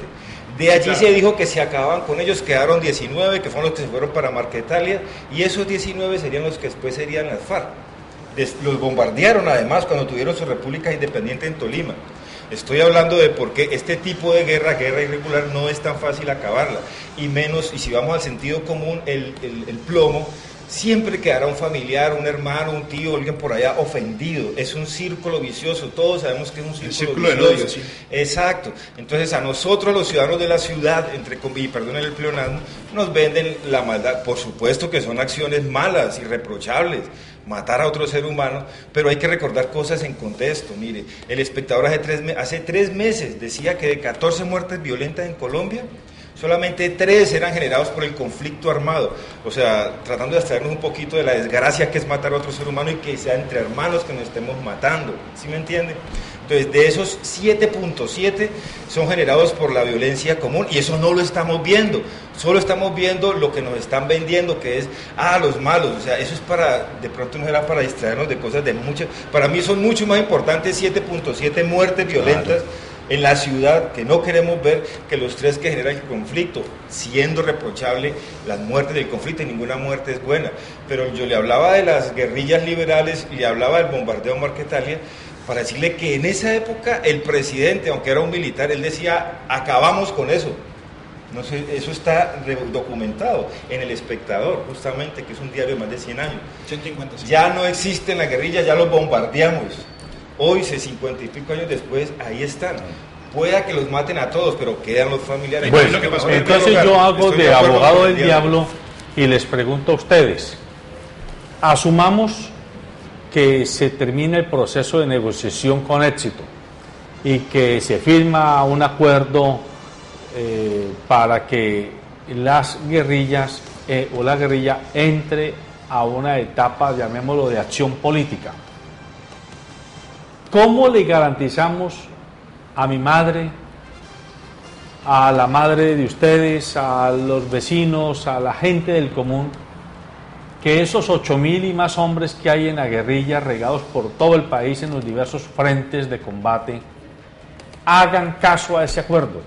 De allí se dijo que se acababan con ellos, quedaron 19, que fueron los que se fueron para Marquetalia, y esos 19 serían los que después serían las FARC. Los bombardearon además cuando tuvieron su república independiente en Tolima. Estoy hablando de por qué este tipo de guerra irregular, no es tan fácil acabarla, y menos, y si vamos al sentido común, el plomo, siempre quedará un familiar, un hermano, un tío, alguien por allá ofendido. Es un círculo vicioso, todos sabemos que es un círculo vicioso. Del odio, sí. Exacto. Entonces a nosotros, los ciudadanos de la ciudad, y perdonen el pleonasmo, nos venden la maldad. Por supuesto que son acciones malas, irreprochables, matar a otro ser humano, pero hay que recordar cosas en contexto. Mire, el espectador hace 3 meses decía que de 14 muertes violentas en Colombia, solamente 3 eran generados por el conflicto armado, o sea, tratando de abstraernos un poquito de la desgracia que es matar a otro ser humano y que sea entre hermanos que nos estemos matando, ¿sí me entiende? Entonces, de esos 7.7 son generados por la violencia común, y eso no lo estamos viendo, solo estamos viendo lo que nos están vendiendo, que es, los malos, o sea, eso es de pronto no era para distraernos de cosas de muchas, para mí son mucho más importantes 7.7 muertes violentas, claro, en la ciudad, que no queremos ver, que los 3 que generan el conflicto, siendo reprochable las muertes del conflicto, y ninguna muerte es buena. Pero yo le hablaba de las guerrillas liberales, le hablaba del bombardeo en Marquetalia, para decirle que en esa época el presidente, aunque era un militar, él decía, acabamos con eso. No sé, eso está documentado en El Espectador, justamente, que es un diario de más de 100 años. 150, sí. Ya no existen las guerrillas, ya los bombardeamos. Hoy, 50 y pico años después, ahí están. Pueda que los maten a todos, pero quedan los familiares. Bueno, lo que pasó, entonces yo hago de abogado del diablo y les pregunto a ustedes, asumamos que se termina el proceso de negociación con éxito y que se firma un acuerdo para que las guerrillas o la guerrilla entre a una etapa, llamémoslo, de acción política. ¿Cómo le garantizamos a mi madre, a la madre de ustedes, a los vecinos, a la gente del común, que esos 8.000 y más hombres que hay en la guerrilla, regados por todo el país en los diversos frentes de combate, hagan caso a ese acuerdo?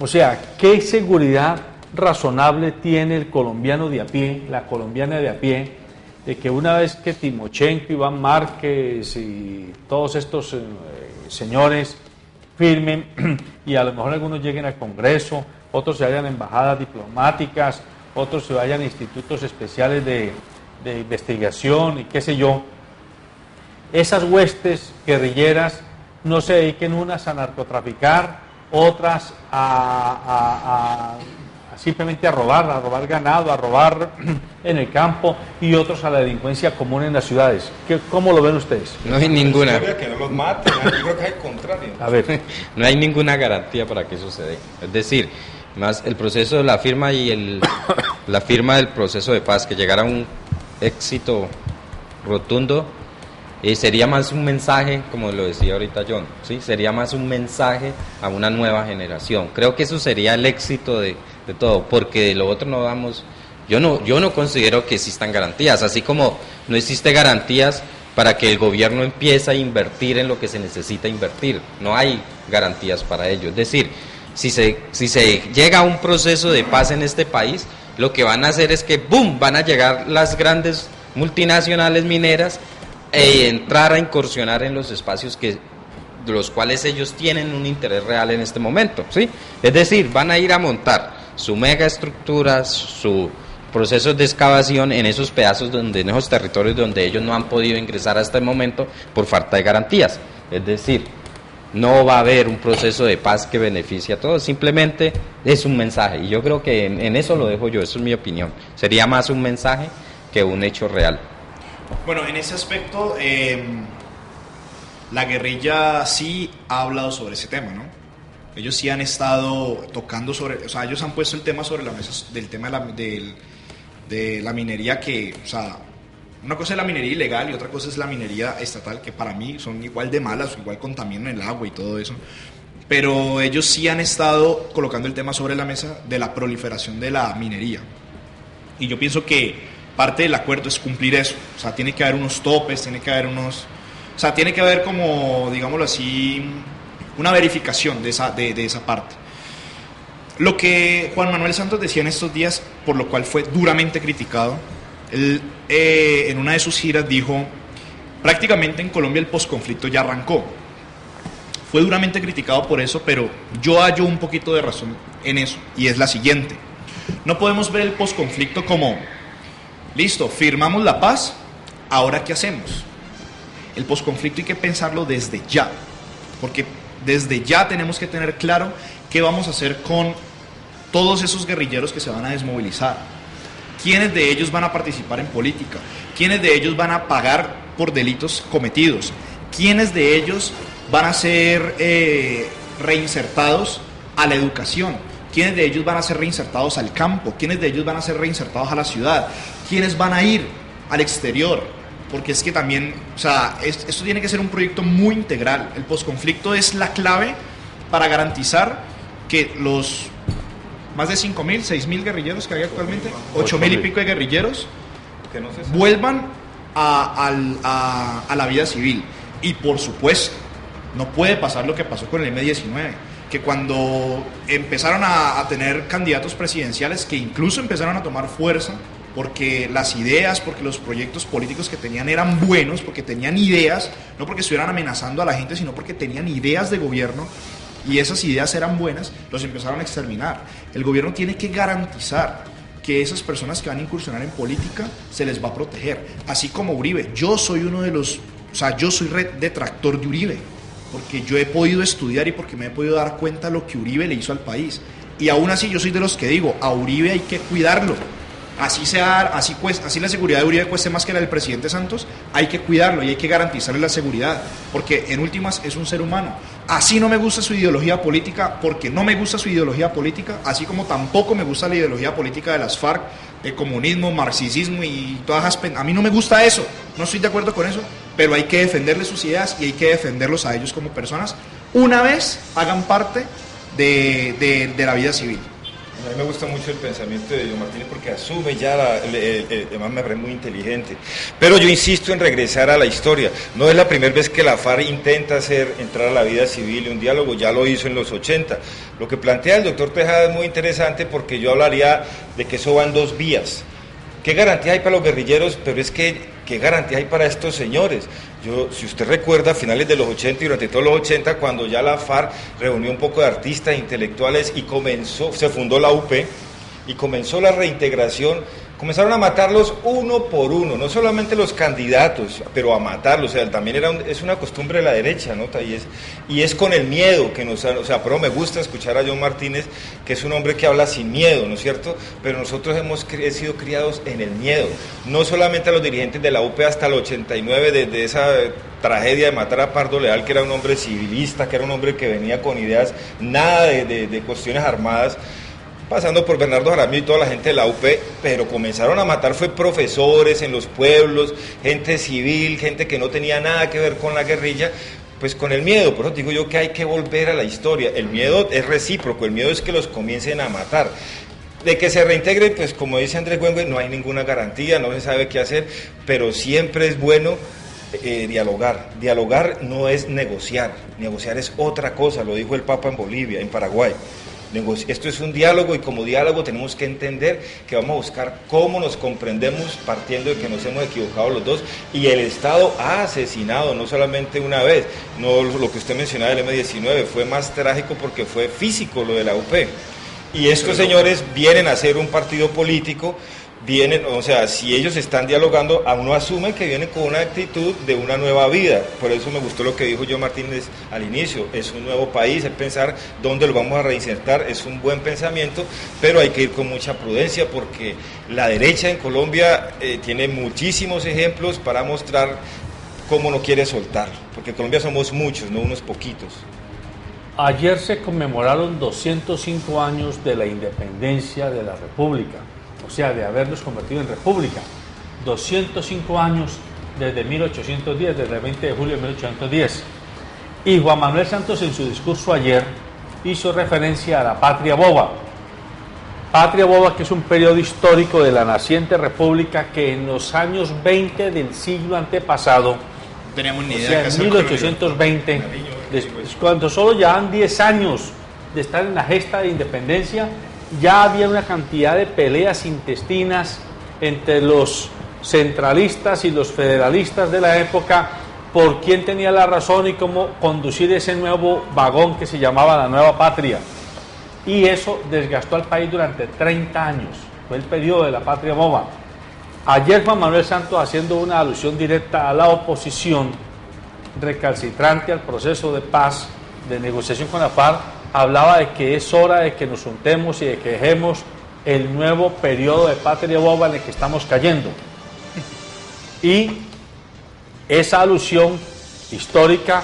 O sea, ¿qué seguridad razonable tiene el colombiano de a pie, la colombiana de a pie, de que una vez que Timochenko, Iván Márquez y todos estos señores firmen, y a lo mejor algunos lleguen al Congreso, otros se vayan a embajadas diplomáticas, otros se vayan a institutos especiales de investigación y qué sé yo, esas huestes guerrilleras no se dediquen unas a narcotraficar, otras a simplemente a robar ganado, a robar en el campo, y otros a la delincuencia común en las ciudades. ¿Cómo lo ven ustedes? No hay ninguna. Que no los maten, yo creo que es el contrario. A ver, No hay ninguna garantía para que eso se dé. Es decir, más el proceso de la firma y la firma del proceso de paz, que llegara a un éxito rotundo, sería más un mensaje, como lo decía ahorita John, ¿sí? Sería más un mensaje a una nueva generación. Creo que eso sería el éxito de todo, porque de lo otro no vamos. Yo no considero que existan garantías, así como no existe garantías para que el gobierno empiece a invertir en lo que se necesita invertir. No hay garantías para ello. Es decir, si se llega a un proceso de paz en este país, lo que van a hacer es que ¡boom!, van a llegar las grandes multinacionales mineras entrar a incursionar en los espacios de los cuales ellos tienen un interés real en este momento, ¿sí? Es decir, van a ir a montar su megaestructuras, su procesos de excavación en esos pedazos en esos territorios donde ellos no han podido ingresar hasta el momento por falta de garantías. Es decir, no va a haber un proceso de paz que beneficie a todos, simplemente es un mensaje, y yo creo que en eso lo dejo yo, eso es mi opinión. Sería más un mensaje que un hecho real. Bueno, en ese aspecto, la guerrilla sí ha hablado sobre ese tema, ¿no? Ellos sí han estado tocando sobre, o sea, ellos han puesto el tema sobre la mesa, del tema de la minería, que, o sea, una cosa es la minería ilegal y otra cosa es la minería estatal, que para mí son igual de malas, igual contaminan el agua y todo eso. Pero ellos sí han estado colocando el tema sobre la mesa de la proliferación de la minería. Y yo pienso que parte del acuerdo es cumplir eso. O sea, tiene que haber unos topes, tiene que haber o sea, tiene que haber como, digámoslo así, una verificación de esa parte. Lo que Juan Manuel Santos decía en estos días, por lo cual fue duramente criticado, él en una de sus giras dijo, prácticamente en Colombia el posconflicto ya arrancó. Fue duramente criticado por eso, pero yo hallo un poquito de razón en eso, y es la siguiente. No podemos ver el posconflicto como, listo, firmamos la paz, ¿ahora qué hacemos? El posconflicto hay que pensarlo desde ya, porque desde ya tenemos que tener claro qué vamos a hacer con todos esos guerrilleros que se van a desmovilizar. ¿Quiénes de ellos van a participar en política? ¿Quiénes de ellos van a pagar por delitos cometidos? ¿Quiénes de ellos van a ser reinsertados a la educación? ¿Quiénes de ellos van a ser reinsertados al campo? ¿Quiénes de ellos van a ser reinsertados a la ciudad? ¿Quiénes van a ir al exterior? Porque es que también, o sea, esto tiene que ser un proyecto muy integral. El posconflicto es la clave para garantizar que los más de 5.000, 6.000 guerrilleros que hay actualmente, 8.000 y pico de guerrilleros, Que no se vuelvan a la vida civil. Y por supuesto, no puede pasar lo que pasó con el M-19, que cuando empezaron a tener candidatos presidenciales que incluso empezaron a tomar fuerza, porque las ideas, porque los proyectos políticos que tenían eran buenos, porque tenían ideas, no porque estuvieran amenazando a la gente, sino porque tenían ideas de gobierno, y esas ideas eran buenas, los empezaron a exterminar. El gobierno tiene que garantizar que esas personas que van a incursionar en política se les va a proteger, así como Uribe. Yo soy uno de los, o sea, yo soy detractor de Uribe, porque yo he podido estudiar y porque me he podido dar cuenta de lo que Uribe le hizo al país. Y aún así yo soy de los que digo, a Uribe hay que cuidarlo. Así la seguridad de Uribe cueste más que la del presidente Santos, hay que cuidarlo y hay que garantizarle la seguridad, porque en últimas es un ser humano. Así no me gusta su ideología política, porque no me gusta su ideología política, así como tampoco me gusta la ideología política de las FARC, de comunismo, marxismo y todas esas... A mí no me gusta eso, no estoy de acuerdo con eso, pero hay que defenderle sus ideas y hay que defenderlos a ellos como personas, una vez hagan parte de la vida civil. A mí me gusta mucho el pensamiento de Diego Martínez porque asume ya, además me parece muy inteligente. Pero yo insisto en regresar a la historia. No es la primera vez que la FARC intenta entrar a la vida civil y un diálogo, ya lo hizo en los 80. Lo que plantea el doctor Tejada es muy interesante porque yo hablaría de que eso va en dos vías. ¿Qué garantía hay para los guerrilleros? Pero es que, ¿qué garantía hay para estos señores? Si usted recuerda, a finales de los 80 y durante todos los 80, cuando ya la FARC reunió un poco de artistas, intelectuales y se fundó la UP y comenzó la reintegración Comenzaron a matarlos uno por uno, no solamente los candidatos, pero a matarlos, o sea, también es una costumbre de la derecha, ¿no? Y es con el miedo que o sea, pero me gusta escuchar a John Martínez, que es un hombre que habla sin miedo, ¿no es cierto? Pero nosotros hemos sido criados en el miedo, no solamente a los dirigentes de la UP hasta el 89, desde esa tragedia de matar a Pardo Leal, que era un hombre civilista, que era un hombre que venía con ideas, nada de cuestiones armadas, pasando por Bernardo Jaramillo y toda la gente de la UP, pero comenzaron a matar fue profesores en los pueblos, gente civil, gente que no tenía nada que ver con la guerrilla, pues con el miedo. Por eso digo yo que hay que volver a la historia. El miedo es recíproco, el miedo es que los comiencen a matar. De que se reintegren, pues como dice Andrés Güengue, no hay ninguna garantía, no se sabe qué hacer, pero siempre es bueno dialogar. Dialogar no es negociar es otra cosa, lo dijo el Papa en Bolivia, en Paraguay. Esto es un diálogo y como diálogo tenemos que entender que vamos a buscar cómo nos comprendemos partiendo de que nos hemos equivocado los dos y el Estado ha asesinado no solamente una vez, no lo que usted mencionaba del M-19, fue más trágico porque fue físico lo de la UP. Y estos señores vienen a hacer un partido político, o sea, si ellos están dialogando, uno asume que vienen con una actitud de una nueva vida. Por eso me gustó lo que dijo John Martínez al inicio, es un nuevo país, es pensar dónde lo vamos a reinsertar, es un buen pensamiento, pero hay que ir con mucha prudencia porque la derecha en Colombia tiene muchísimos ejemplos para mostrar cómo no quiere soltar, porque en Colombia somos muchos, no unos poquitos. Ayer se conmemoraron 205 años de la independencia de la República, o sea, de habernos convertido en república. 205 años desde 1810, desde el 20 de julio de 1810. Y Juan Manuel Santos en su discurso ayer hizo referencia a la patria boba. Patria boba, que es un periodo histórico de la naciente república que en los años 20 del siglo antepasado, No teníamos ni idea, o sea, en 1820, cuando solo llevaban 10 años de estar en la gesta de independencia, ya había una cantidad de peleas intestinas entre los centralistas y los federalistas de la época por quién tenía la razón y cómo conducir ese nuevo vagón que se llamaba la nueva patria. Y eso desgastó al país durante 30 años, fue el periodo de la patria boba. Ayer Juan Manuel Santos, haciendo una alusión directa a la oposición recalcitrante al proceso de paz, de negociación con la FARC, hablaba de que es hora de que nos juntemos y de que dejemos el nuevo periodo de patria boba en el que estamos cayendo. Y esa alusión histórica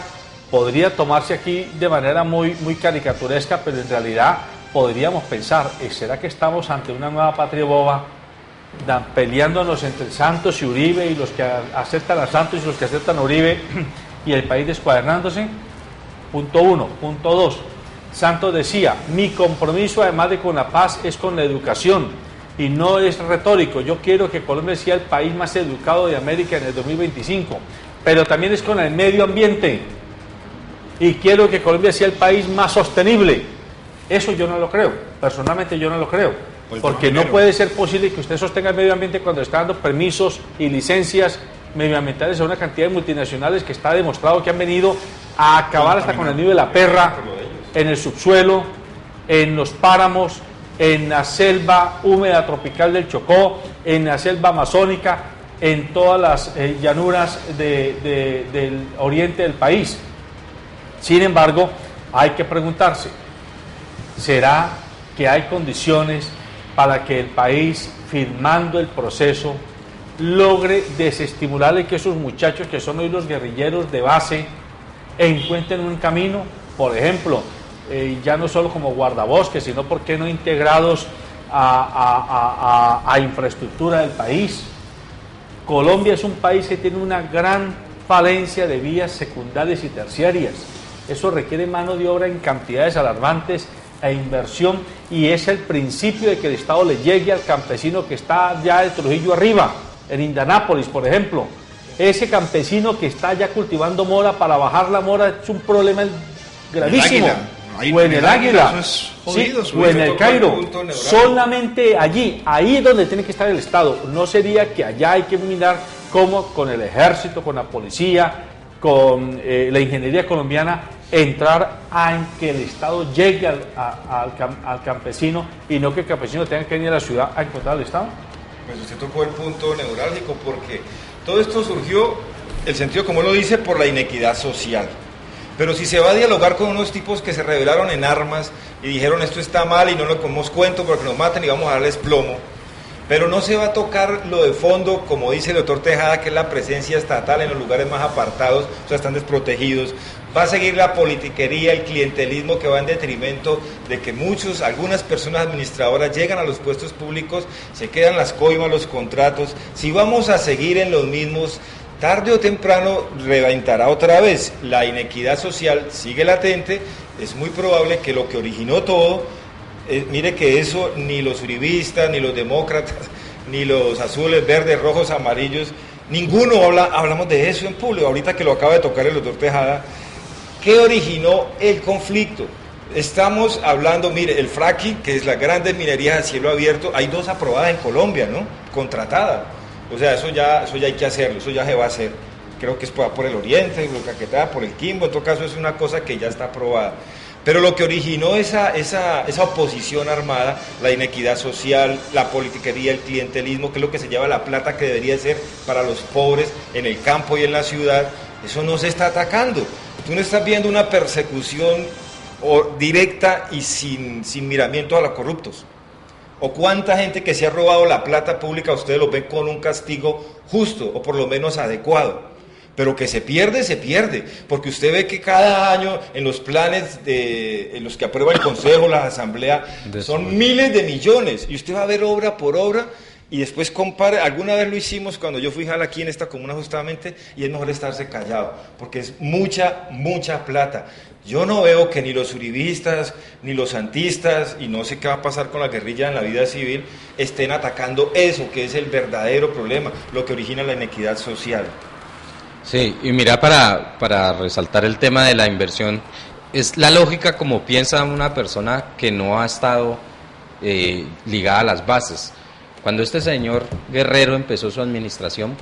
podría tomarse aquí de manera muy caricaturesca, pero en realidad podríamos pensar, ¿será que estamos ante una nueva patria boba, peleándonos entre Santos y Uribe y los que aceptan a Santos y los que aceptan a Uribe y el país descuadernándose? Punto uno. Punto dos. Santos decía, mi compromiso además de con la paz es con la educación y no es retórico. Yo quiero que Colombia sea el país más educado de América en el 2025, pero también es con el medio ambiente y quiero que Colombia sea el país más sostenible. Eso yo no lo creo, personalmente yo no lo creo, porque no puede ser posible que usted sostenga el medio ambiente cuando está dando permisos y licencias medioambientales a una cantidad de multinacionales que está demostrado que han venido a acabar hasta con el nido de la perra en el subsuelo, en los páramos, en la selva húmeda tropical del Chocó, en la selva amazónica, en todas las llanuras del oriente del país. Sin embargo, hay que preguntarse, ¿será que hay condiciones para que el país, firmando el proceso, logre desestimular y que esos muchachos que son hoy los guerrilleros de base encuentren un camino? Por ejemplo, ya no solo como guardabosques, sino por qué no integrados a infraestructura del país. Colombia es un país que tiene una gran falencia de vías secundarias y terciarias. Eso requiere mano de obra en cantidades alarmantes e inversión, y es el principio de que el Estado le llegue al campesino que está ya de Trujillo arriba, en Indianápolis, por ejemplo. Ese campesino que está ya cultivando mora, para bajar la mora es un problema gravísimo. O en el Águila, sí, o en el Cairo. Solamente allí, ahí es donde tiene que estar el Estado. No sería que allá hay que mirar cómo con el ejército, con la policía, con la ingeniería colombiana, entrar a que el Estado llegue al campesino, y no que el campesino tenga que venir a la ciudad a encontrar al Estado. Pues usted tocó el punto neurálgico, porque todo esto surgió, el sentido como lo dice, por la inequidad social. Pero si se va a dialogar con unos tipos que se rebelaron en armas y dijeron esto está mal y no lo comemos cuento porque nos maten y vamos a darles plomo, pero no se va a tocar lo de fondo, como dice el doctor Tejada, que es la presencia estatal en los lugares más apartados, o sea, están desprotegidos. Va a seguir la politiquería, el clientelismo que va en detrimento de que algunas personas administradoras llegan a los puestos públicos, se quedan las coimas, los contratos. Si vamos a seguir en los mismos, tarde o temprano reventará otra vez. La inequidad social sigue latente, es muy probable que lo que originó todo, mire que eso ni los uribistas, ni los demócratas, ni los azules, verdes, rojos, amarillos, ninguno hablamos de eso en público. Ahorita que lo acaba de tocar el doctor Tejada, ¿qué originó el conflicto? Estamos hablando, mire, el fracking, que es la grande minería a cielo abierto, hay 2 aprobadas en Colombia, ¿no? Contratadas. O sea, eso ya hay que hacerlo, eso ya se va a hacer. Creo que es por el Oriente, por Caquetá, por el Quimbo, en todo caso es una cosa que ya está aprobada. Pero lo que originó esa oposición armada, la inequidad social, la politiquería, el clientelismo, que es lo que se llama la plata que debería ser para los pobres en el campo y en la ciudad, eso no se está atacando. Tú no estás viendo una persecución directa y sin miramiento a los corruptos. O cuánta gente que se ha robado la plata pública, ustedes lo ven con un castigo justo o por lo menos adecuado. Pero que se pierde, porque usted ve que cada año en los planes en los que aprueba el Consejo, la Asamblea, son miles de millones, y usted va a ver obra por obra, y después compare. Alguna vez lo hicimos cuando yo fui jala aquí en esta comuna justamente, y es mejor estarse callado, porque es mucha plata. Yo no veo que ni los uribistas, ni los santistas, y no sé qué va a pasar con la guerrilla en la vida civil, estén atacando eso, que es el verdadero problema, lo que origina la inequidad social. Sí, y mira, para resaltar el tema de la inversión, es la lógica como piensa una persona que no ha estado ligada a las bases. Cuando este señor Guerrero empezó su administración,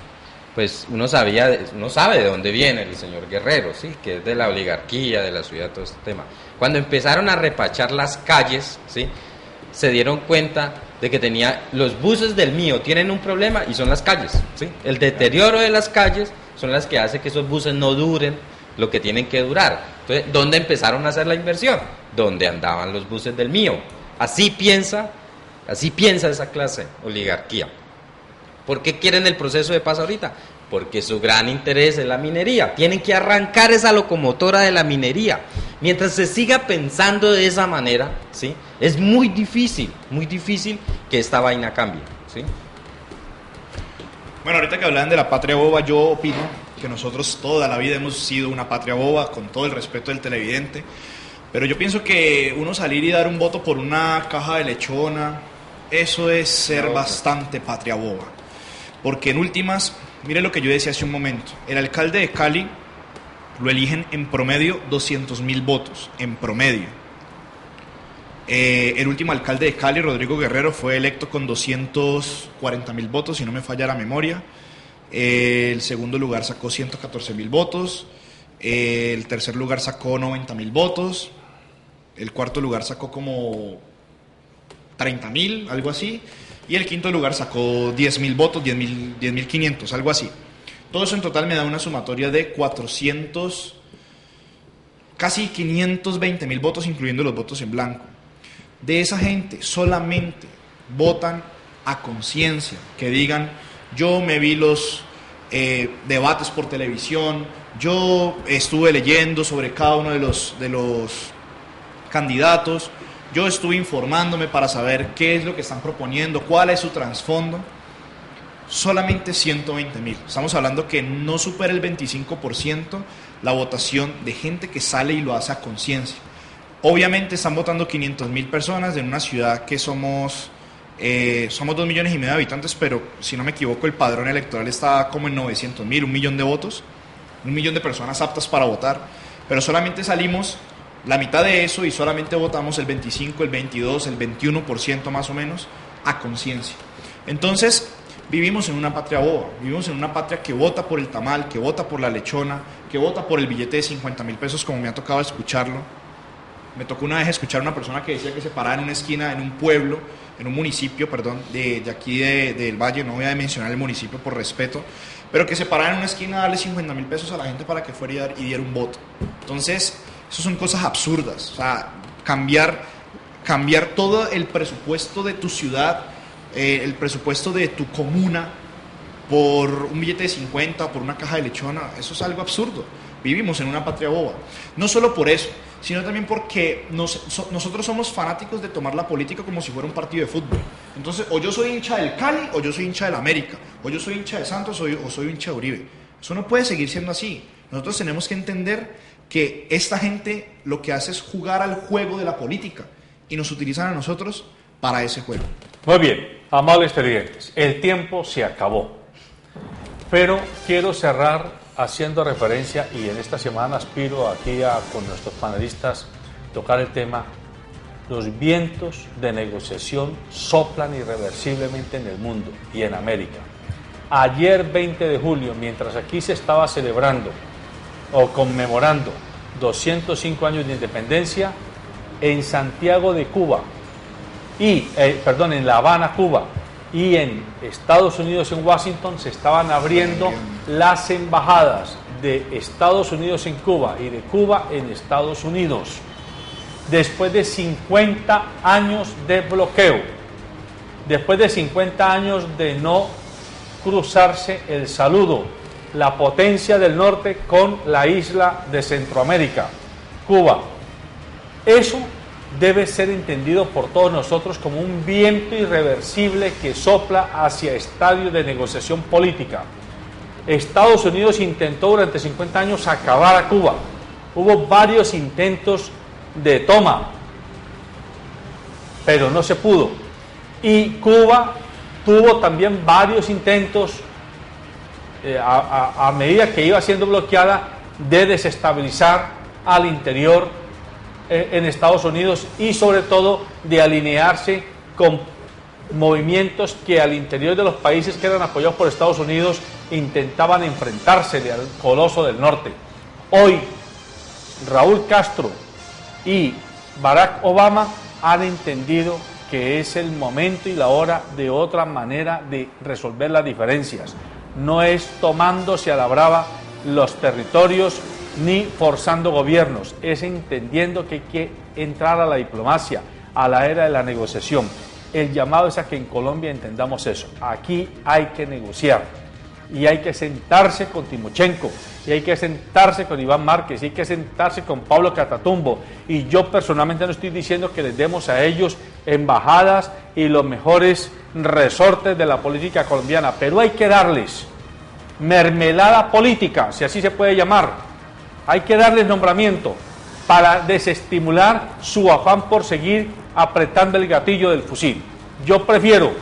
pues uno sabe de dónde viene el señor Guerrero, sí, que es de la oligarquía, de la ciudad, todo este tema. Cuando empezaron a repachar las calles, sí, se dieron cuenta de que los buses del mío tienen un problema y son las calles, sí, el deterioro de las calles son las que hacen que esos buses no duren lo que tienen que durar. Entonces, ¿dónde empezaron a hacer la inversión? Donde andaban los buses del mío. Así piensa esa clase oligarquía. ¿Por qué quieren el proceso de paz ahorita? Porque su gran interés es la minería. Tienen que arrancar esa locomotora de la minería. Mientras se siga pensando de esa manera, ¿sí?, es muy difícil que esta vaina cambie, ¿sí? Bueno, ahorita que hablan de la patria boba, yo opino que nosotros toda la vida hemos sido una patria boba, con todo el respeto del televidente, pero yo pienso que uno salir y dar un voto por una caja de lechona, eso es ser bastante patria boba, porque en últimas, mire lo que yo decía hace un momento, el alcalde de Cali lo eligen en promedio 200.000 votos, en promedio. El último alcalde de Cali, Rodrigo Guerrero, fue electo con 240.000 votos, si no me falla la memoria. El segundo lugar sacó 114.000 votos. El tercer lugar sacó 90.000 votos. El cuarto lugar sacó como 30.000, algo así. Y el quinto lugar sacó 10.000 votos, 10.500, algo así. Todo eso en total me da una sumatoria de casi 520.000 votos, incluyendo los votos en blanco. De esa gente solamente votan a conciencia, que digan, yo me vi los debates por televisión, yo estuve leyendo sobre cada uno de los candidatos, yo estuve informándome para saber qué es lo que están proponiendo, cuál es su trasfondo. Solamente 120.000. Estamos hablando que no supera el 25% la votación de gente que sale y lo hace a conciencia. Obviamente están votando 500.000 personas en una ciudad que somos 2,5 millones de habitantes, pero si no me equivoco el padrón electoral está como en 900.000, 1 millón de votos, 1 millón de personas aptas para votar, pero solamente salimos la mitad de eso y solamente votamos el 25, el 22, el 21% más o menos a conciencia. Entonces vivimos en una patria boba, vivimos en una patria que vota por el tamal, que vota por la lechona, que vota por el billete de 50.000 pesos, como me ha tocado escucharlo. Me tocó una vez escuchar a una persona que decía que se paraba en una esquina, en un pueblo, en un municipio, perdón, de aquí del Valle, no voy a mencionar el municipio por respeto, pero que se paraba en una esquina a darle 50.000 pesos a la gente para que fuera y diera un voto. Entonces, eso son cosas absurdas. O sea, cambiar todo el presupuesto de tu ciudad, el presupuesto de tu comuna, por un billete de 50 o por una caja de lechona, eso es algo absurdo. Vivimos en una patria boba. No solo por eso, sino también porque nosotros somos fanáticos de tomar la política como si fuera un partido de fútbol. Entonces, o yo soy hincha del Cali, o yo soy hincha del América, o yo soy hincha de Santos, o soy hincha de Uribe. Eso no puede seguir siendo así. Nosotros tenemos que entender que esta gente lo que hace es jugar al juego de la política y nos utilizan a nosotros para ese juego. Muy bien, amables televidentes, el tiempo se acabó. Pero quiero cerrar haciendo referencia, y en esta semana aspiro aquí con nuestros panelistas tocar el tema: los vientos de negociación soplan irreversiblemente en el mundo y en América. Ayer 20 de julio, mientras aquí se estaba celebrando o conmemorando 205 años de independencia, en Santiago de Cuba, en La Habana, Cuba, y en Estados Unidos, en Washington, se estaban abriendo las embajadas de Estados Unidos en Cuba y de Cuba en Estados Unidos. Después de 50 años de bloqueo, después de 50 años de no cruzarse el saludo, la potencia del norte con la isla de Centroamérica, Cuba. Eso debe ser entendido por todos nosotros como un viento irreversible que sopla hacia estadios de negociación política. Estados Unidos intentó durante 50 años acabar a Cuba. Hubo varios intentos de toma, pero no se pudo. Y Cuba tuvo también varios intentos, a medida que iba siendo bloqueada, de desestabilizar al interior en Estados Unidos y sobre todo de alinearse con movimientos que al interior de los países que eran apoyados por Estados Unidos intentaban enfrentársele al coloso del norte. Hoy Raúl Castro y Barack Obama han entendido que es el momento y la hora de otra manera de resolver las diferencias. No es tomándose a la brava los territorios ni forzando gobiernos, es entendiendo que hay que entrar a la diplomacia, a la era de la negociación. El llamado es a que en Colombia entendamos eso. Aquí hay que negociar y hay que sentarse con Timochenko, y hay que sentarse con Iván Márquez, y hay que sentarse con Pablo Catatumbo. Y yo personalmente no estoy diciendo que les demos a ellos embajadas y los mejores resortes de la política colombiana, pero hay que darles mermelada política, si así se puede llamar. Hay que darles nombramiento para desestimular su afán por seguir apretando el gatillo del fusil. Yo prefiero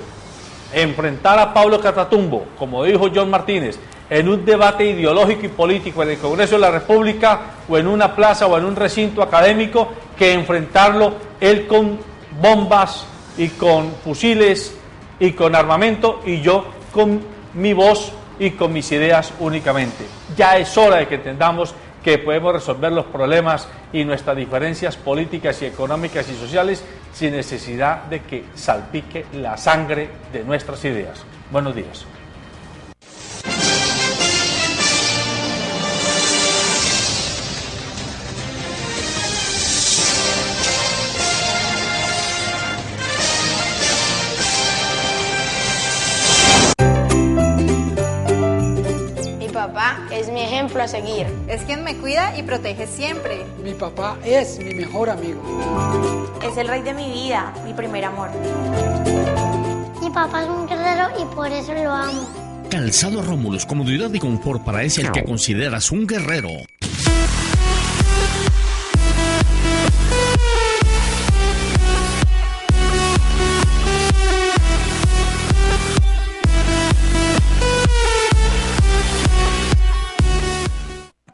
enfrentar a Pablo Catatumbo, como dijo John Martínez, en un debate ideológico y político en el Congreso de la República o en una plaza o en un recinto académico, que enfrentarlo él con bombas y con fusiles y con armamento, y yo con mi voz y con mis ideas únicamente. Ya es hora de que entendamos que podemos resolver los problemas y nuestras diferencias políticas y económicas y sociales sin necesidad de que salpique la sangre de nuestras ideas. Buenos días. Papá es mi ejemplo a seguir. Es quien me cuida y protege siempre. Mi papá es mi mejor amigo. Es el rey de mi vida, mi primer amor. Mi papá es un guerrero y por eso lo amo. Calzado Rómulos, comodidad y confort para ese al que consideras un guerrero.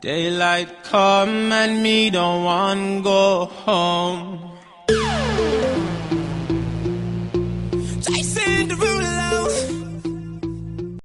Daylight come and me don't want to go home.